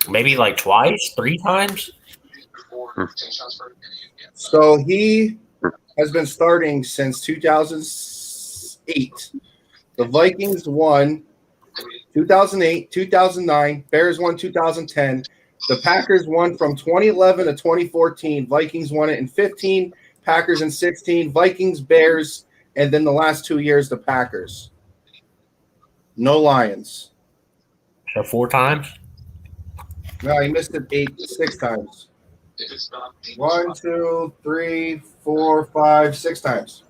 Maybe like twice, 3 times. So he has been starting since 2008. The Vikings won 2008, 2009. Bears won 2010. The Packers won from 2011 to 2014. Vikings won it in 15. Packers in 16, Vikings, Bears, and then the last 2 years, the Packers. No Lions. So 4 times? No, he missed it 6 times. 1, 2, 3, 4, 5, 6 times.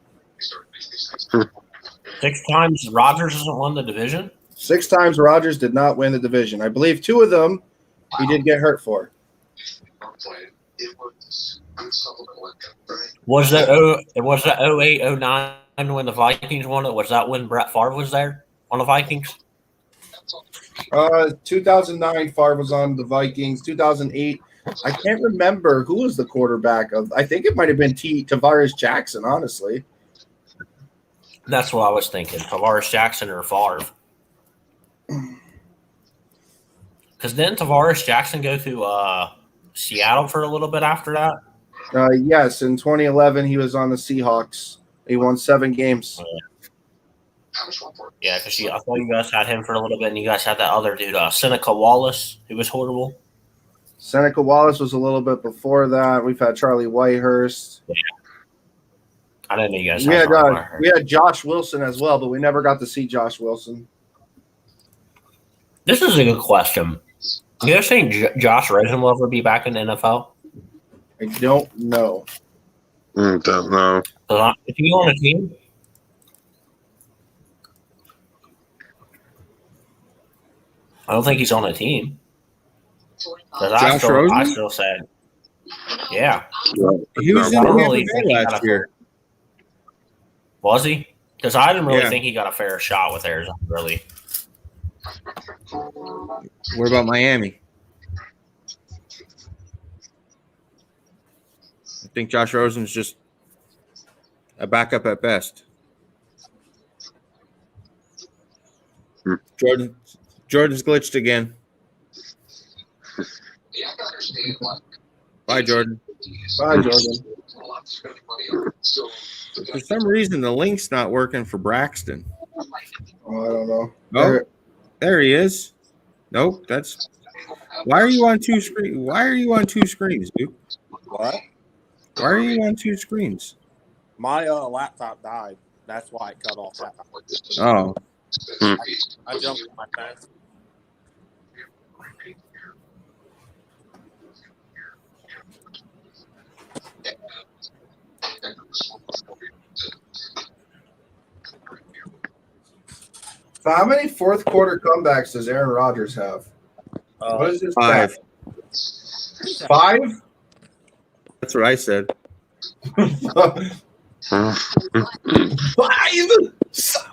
6 times Rodgers hasn't won the division? 6 times Rodgers did not win the division. I believe 2 of them he did get hurt for. Was that 08, 09 when the Vikings won it? Was that when Brett Favre was there on the Vikings? 2009, Favre was on the Vikings. 2008, I can't remember who was the quarterback of. I think it might have been Tavares Jackson, honestly. That's what I was thinking. Tavares Jackson or Favre. Because didn't Tavares Jackson go to Seattle for a little bit after that? Yes, in 2011, he was on the Seahawks. He won 7 games. Yeah, because I thought you guys had him for a little bit, and you guys had that other dude, Seneca Wallace, who was horrible. Seneca Wallace was a little bit before that. We've had Charlie Whitehurst. Yeah. I didn't know you guys we had we had Josh Wilson as well, but we never got to see Josh Wilson. This is a good question. You guys think Josh Rosen will ever be back in the NFL? I don't know. Don't know. Is he on a team? I don't think he's on a team. I still said, yeah. He was in the last year. Was he? Because I didn't really think he got a fair shot with Arizona, really. What about Miami? I think Josh Rosen's just a backup at best. Jordan's glitched again. Bye, Jordan. Bye, Jordan. For some reason, the link's not working for Braxton. Oh, I don't know. Oh, there he is. Nope, that's. Why are you on 2 screens? Why are you on 2 screens, dude? What? Why are you on 2 screens? My laptop died. That's why it cut off that. Oh. I jumped in my fence. So how many fourth quarter comebacks does Aaron Rodgers have? What is his 5? 5? That's what I said. 5?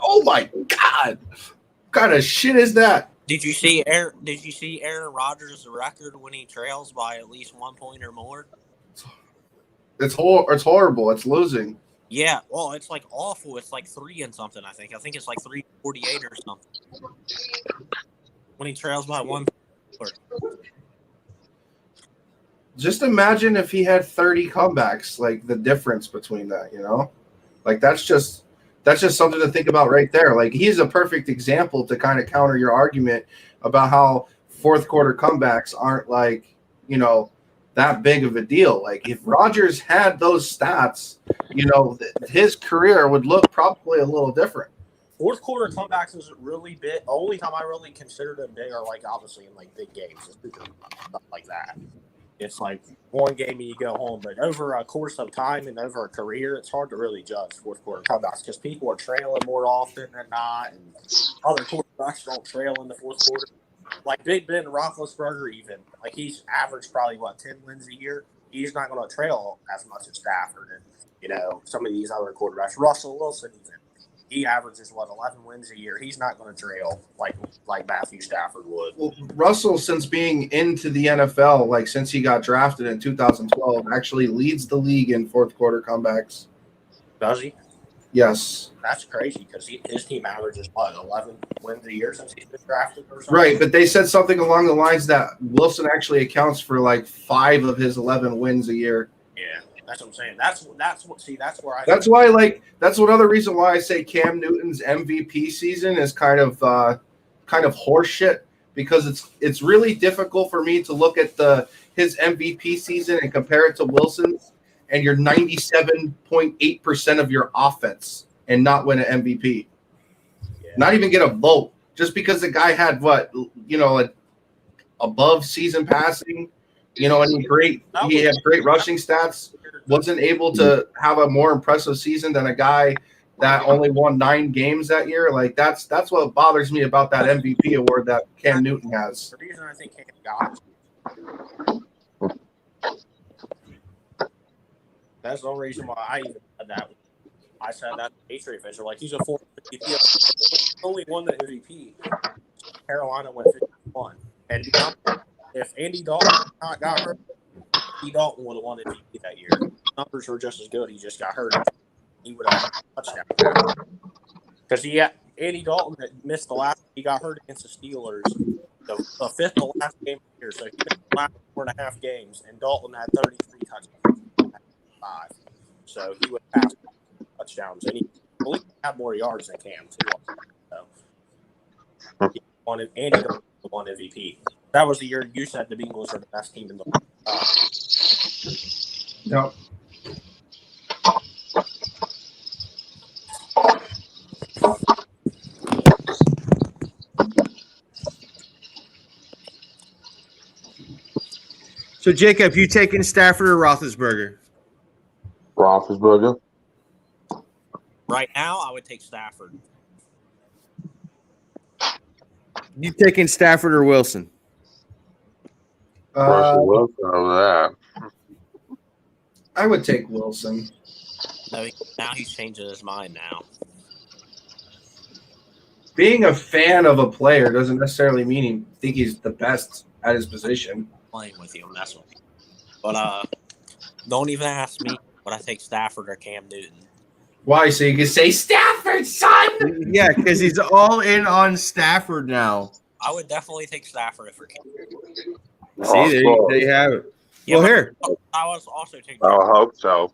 Oh my God! What kind of shit is that? Did you see Aaron Rodgers' record when he trails by at least 1 point or more? It's horrible. It's losing. Yeah, well, it's like awful. It's like 3 and something. I think it's like 348 or something. When he trails by 1 point. Just imagine if he had 30 comebacks, like the difference between that, you know? Like that's just something to think about right there. Like he's a perfect example to kind of counter your argument about how fourth quarter comebacks aren't like, you know, that big of a deal. Like if Rodgers had those stats, you know, his career would look probably a little different. Fourth quarter comebacks isn't really big. The only time I really consider them big are like obviously in like big games, stuff like that. It's like one game and you go home. But over a course of time and over a career, it's hard to really judge fourth quarter comebacks because people are trailing more often than not, and other quarterbacks don't trail in the fourth quarter. Like Big Ben Roethlisberger, even like he's averaged probably 10 wins a year. He's not going to trail as much as Stafford and some of these other quarterbacks. Russell Wilson, even he averages 11 wins a year. He's not going to trail like Matthew Stafford would. Well, Russell, since being into the NFL, like since he got drafted in 2012, actually leads the league in fourth quarter comebacks. Does he? Yes. That's crazy because his team averages 11 wins a year since he's been drafted or something. Right, but they said something along the lines that Wilson actually accounts for like 5 of his 11 wins a year. Yeah, that's what I'm saying. That's where I. That's why, that's another reason why I say Cam Newton's MVP season is kind of horseshit, because it's really difficult for me to look at his MVP season and compare it to Wilson's, and you're 97.8% of your offense and not win an MVP. Yeah. Not even get a vote just because the guy had above season passing, and he had great rushing stats, wasn't able to have a more impressive season than a guy that only won 9 games that year. Like that's what bothers me about that MVP award that Cam Newton has. The reason I think Cam got it. That's the only reason why I even said that. I said that Patriot fans are like, he's a former MVP. Only won the MVP. Carolina went 51. And if Andy Dalton not got hurt, Andy Dalton would have won MVP that year. Numbers were just as good. He just got hurt. He would have had a touchdown. Because Andy Dalton that missed the last. He got hurt against the Steelers. The fifth to last game of the year. So he missed the last 4.5 games, and Dalton had 33 touchdowns. 5. So he would pass touchdowns, and he had more yards than Cam too. So he wanted Andy to won MVP. That was the year you said the Bengals were the best team in the league. No. So Jacob, you taking Stafford or Roethlisberger? Roethlisberger. Right now, I would take Stafford. You taking Stafford or Wilson? Russell Wilson over that. I would take Wilson. Now he's changing his mind now. Being a fan of a player doesn't necessarily mean you think he's the best at his position. Playing with you, that's what. But don't even ask me would I take Stafford or Cam Newton. Why? So you can say Stafford, son. Yeah, because he's all in on Stafford now. I would definitely take Stafford for Cam. See, there you have it. Yeah, well, here. I was also taking. I hope so.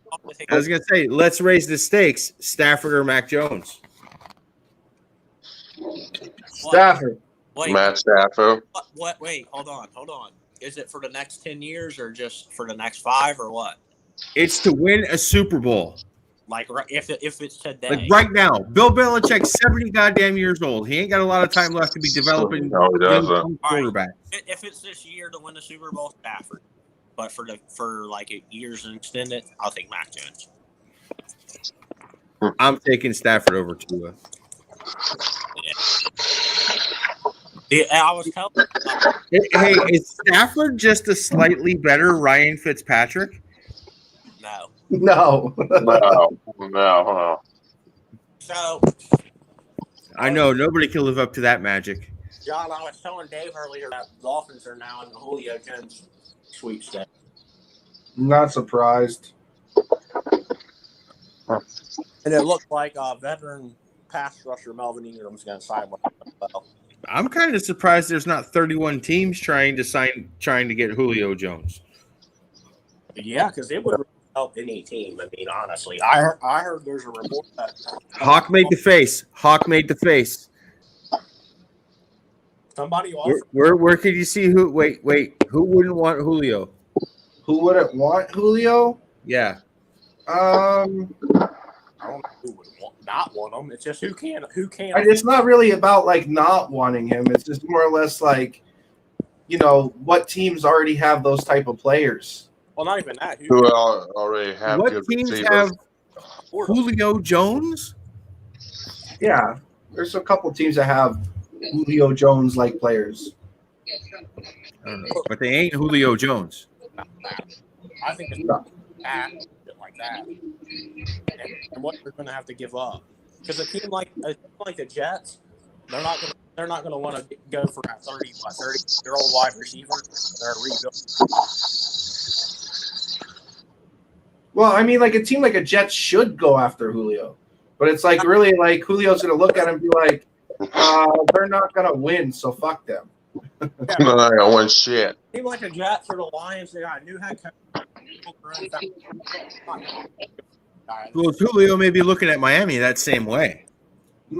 I was gonna say, let's raise the stakes: Stafford or Mac Jones. Stafford. Wait, Matt Stafford. What? Wait, hold on. Is it for the next 10 years or just for the next 5 or what? It's to win a Super Bowl. Like if it's today. Like right now, Bill Belichick's 70 goddamn years old. He ain't got a lot of time left to be developing. No, he doesn't. Quarterback. Right. If it's this year to win the Super Bowl, Stafford. But for like years and extended, I'll take Mac Jones. I'm taking Stafford over Tua. Yeah, I was telling. Hey, is Stafford just a slightly better Ryan Fitzpatrick? No. No. So I know nobody can live up to that magic. John, I was telling Dave earlier that Dolphins are now in the Julio Jones sweepstakes. Not surprised. And it looks like veteran pass rusher Melvin Ingram's going to sign with him as well. I'm kind of surprised there's not 31 teams trying to get Julio Jones. Yeah, because it would really help any team. I mean, honestly, I heard there's a report that Hawk made the face. Somebody offered. Where could you see who? Wait, who wouldn't want Julio? Who wouldn't want Julio? Yeah. I don't know who would not want him. It's just who can. It's not really about like not wanting him. It's just more or less like what teams already have those type of players. Well, not even that. Who already have What good teams receivers. have Julio Jones? Yeah, there's a couple teams that have Julio Jones like players. I don't know, but they ain't Julio Jones. I think it's that, like that, and what they're going to have to give up, because a team like the Jets, they're not going to want to go for a 30-year-old wide receiver. They're rebuilding. Well, I mean, like a team like a Jets should go after Julio, but it's like really like Julio's going to look at him and be like, they're not going to win, so fuck them. They're not going to win shit. A team like the Jets or the Lions, they got a new head coach. Well, Julio may be looking at Miami that same way.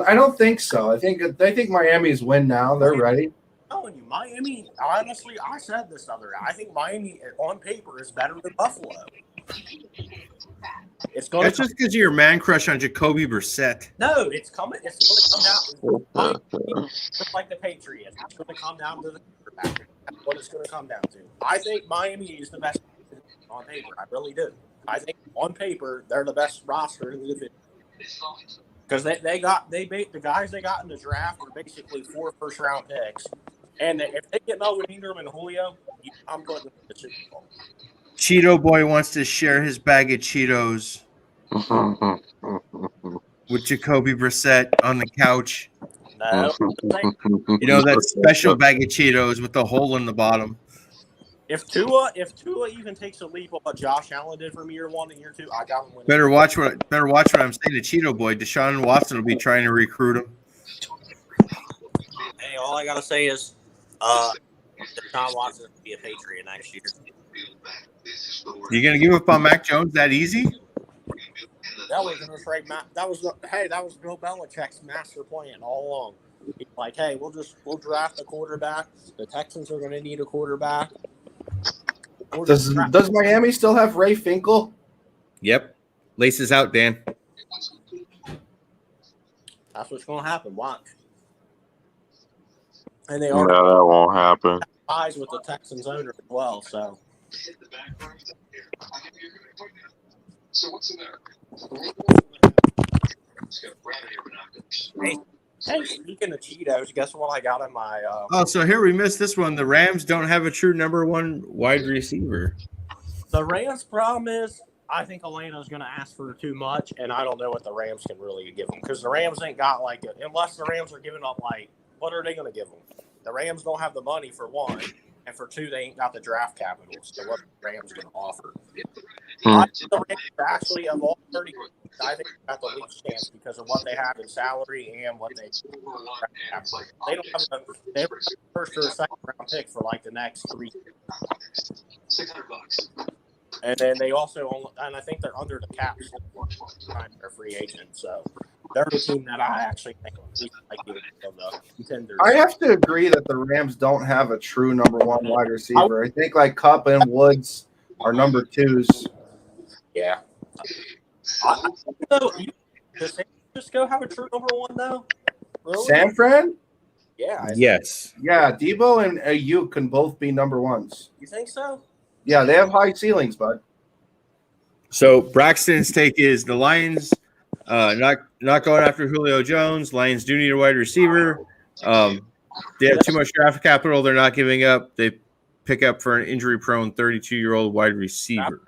I don't think so. I think Miami's win now. They're ready. I'm telling you, Miami. Honestly, I said this other day. I think Miami on paper is better than Buffalo. It's going. That's just because of your man crush on Jacoby Brissett. No, it's coming. It's going to come down. Just like the Patriots, it's going to come down to the quarterback. That's what it's going to come down to. I think Miami is the best on paper. I really do. I think on paper they're the best roster in the division. Because they got the guys they got in the draft were basically 4 first-round picks, and if they get Melvin Ingram and Julio, I'm going to the Super Bowl. Cheeto Boy wants to share his bag of Cheetos with Jacoby Brissett on the couch. No, that special bag of Cheetos with the hole in the bottom. If Tua even takes a leap of what Josh Allen did from year 1 to year 2, I got him winning. Better watch what I'm saying to Cheeto Boy. Deshaun Watson will be trying to recruit him. Hey, all I gotta say is, Deshaun Watson will be a Patriot next year. You gonna give up on Mac Jones that easy? That was gonna trade Matt. That was Bill Belichick's master plan all along. He's like, hey, we'll draft a quarterback. The Texans are gonna need a quarterback. Does Miami still have Ray Finkel? Yep. Laces out, Dan. That's what's gonna happen. Watch. And they that won't happen. Ties with the Texans owner as well. So. What's in there? Hey, speaking of Cheetos, guess what I got in my so here we missed this one. The Rams don't have a true number 1 wide receiver. The Rams' problem is I think Atlanta's going to ask for too much, and I don't know what the Rams can really give them, because the Rams ain't got unless the Rams are giving up what are they going to give them? The Rams don't have the money for 1, and for 2, they ain't got the draft capital. So what the Rams going to offer? I think the Rams actually, of all 30, I think they got the least chance because of what they have in salary and what they have. They don't have they have a first or a second round pick for the next 3 years. $600. And then they also and I think they're under the cap time they're free agent. So they're the team that I actually think of the contenders. I have to agree that the Rams don't have a true number 1 wide receiver. I think Kupp and Woods are number 2s. Yeah. Does San Francisco have a true number 1 though? Really? San Fran? Yeah. Yes. Yeah, Debo and Ayuk can both be number 1s. You think so? Yeah, they have high ceilings, bud. So Braxton's take is the Lions not going after Julio Jones. Lions do need a wide receiver. They have too much draft capital. They're not giving up. They pick up for an injury-prone 32-year-old wide receiver.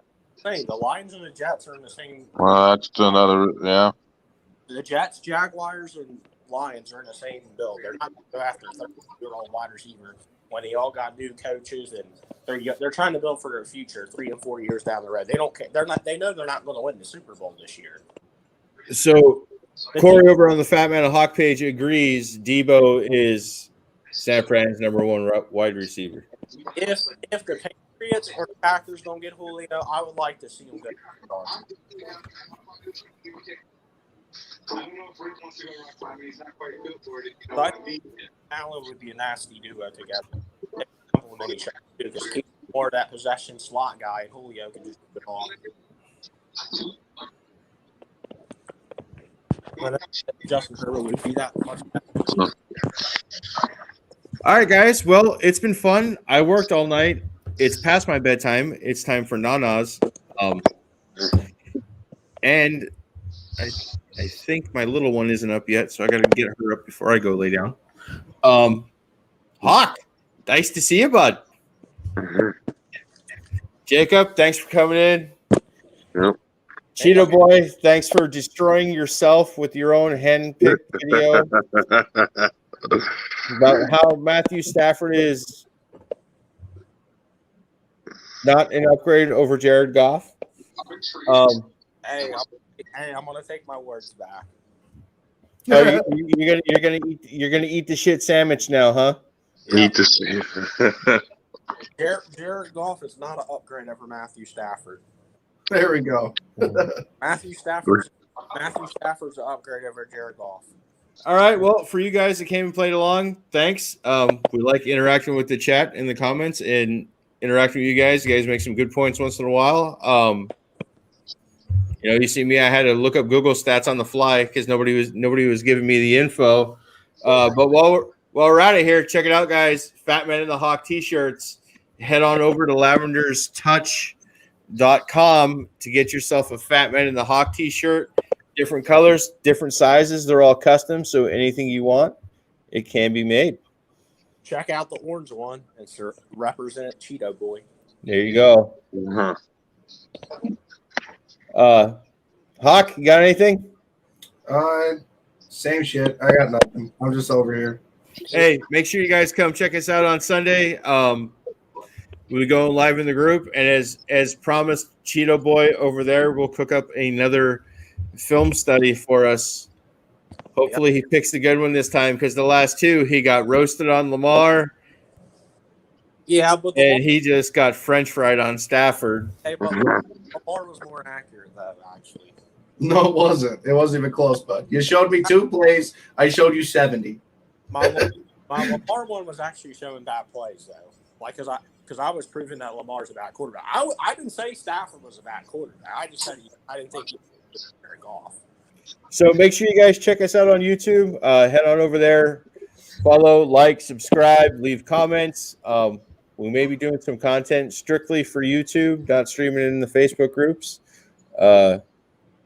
The Lions and the Jets are in the same. Well, that's another, yeah. The Jets, Jaguars, and Lions are in the same bill. They're not going to go after a 30-year-old wide receiver when they all got new coaches and they're trying to build for their future 3 and 4 years down the road. They don't care. They know they're not going to win the Super Bowl this year. So Corey over on the Fatman and Hawk page agrees Debo is San Fran's number 1 wide receiver. If the Patriots or the Packers don't get Julio, I would like to see him go. I don't know if Rick wants to go rock climbing. He's not quite built for it. But Allen would be a nasty duo together. Just keep more of that possession slot guy, and Julio can just put it on. Justin Herbert would be that much better. All right, guys. Well, it's been fun. I worked all night. It's past my bedtime. It's time for nanas. And I think my little one isn't up yet, so I got to get her up before I go lay down. Hawk, nice to see you, bud. Jacob, thanks for coming in. Yep. Cheeto Boy, thanks for destroying yourself with your own hand-picked video about how Matthew Stafford is not an upgrade over Jared Goff. Hey, I'm gonna take my words back. Oh, you're gonna eat the shit sandwich now, huh? Eat the shit. Jared Goff is not an upgrade over Matthew Stafford. There we go. Matthew Stafford's an upgrade over Jared Goff. All right. Well, for you guys that came and played along, thanks. We like interacting with the chat in the comments and interacting with you guys. You guys make some good points once in a while. You see me, I had to look up Google stats on the fly because nobody was giving me the info. But while we're out of here, check it out, guys. Fatman and the Hawk t-shirts. Head on over to lavenderstouch.com to get yourself a Fatman and the Hawk t-shirt. Different colors, different sizes. They're all custom, so anything you want, it can be made. Check out the orange one. It's represent Cheeto Boy. There you go. Hawk, you got anything? Same shit. I got nothing. I'm just over here. Hey, make sure you guys come check us out on Sunday. We go live in the group, and as promised, Cheeto Boy over there will cook up another film study for us. Hopefully, he picks a good one this time because the last two he got roasted on Lamar. Yeah, but he just got French fried on Stafford. Hey, but Lamar was more accurate though, actually. No, it wasn't. It wasn't even close, bud. You showed me 2 plays. I showed you 70. My Lamar one was actually showing bad plays though, like because I was proving that Lamar's a bad quarterback. I didn't say Stafford was a bad quarterback. I just said I didn't think he was very off. So make sure you guys check us out on YouTube. Head on over there, follow, like, subscribe, leave comments. We may be doing some content strictly for YouTube, not streaming it in the Facebook groups.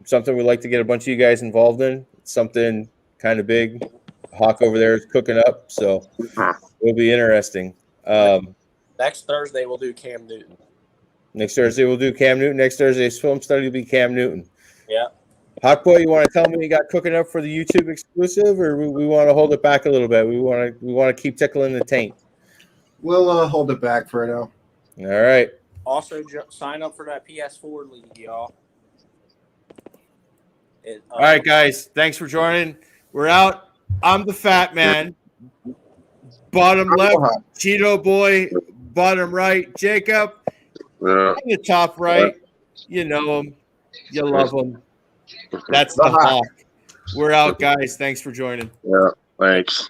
Something we'd like to get a bunch of you guys involved in. It's something kind of big. Hawk over there is cooking up, so it'll be interesting. Next Thursday we'll do Cam Newton. Next Thursday Next Thursday's film study will be Cam Newton. Yeah. Hot Boy, you want to tell me you got cooking up for the YouTube exclusive, or we want to hold it back a little bit? We want to keep tickling the taint. We'll hold it back for now. All right. Also, sign up for that PS4 league, y'all. All right, guys. Thanks for joining. We're out. I'm the Fat Man. Bottom left, Cheeto Boy. Bottom right, Jacob. Yeah. In the top right, you know him. You love him. That's the Hawk. We're out, guys. Thanks for joining. Yeah, thanks.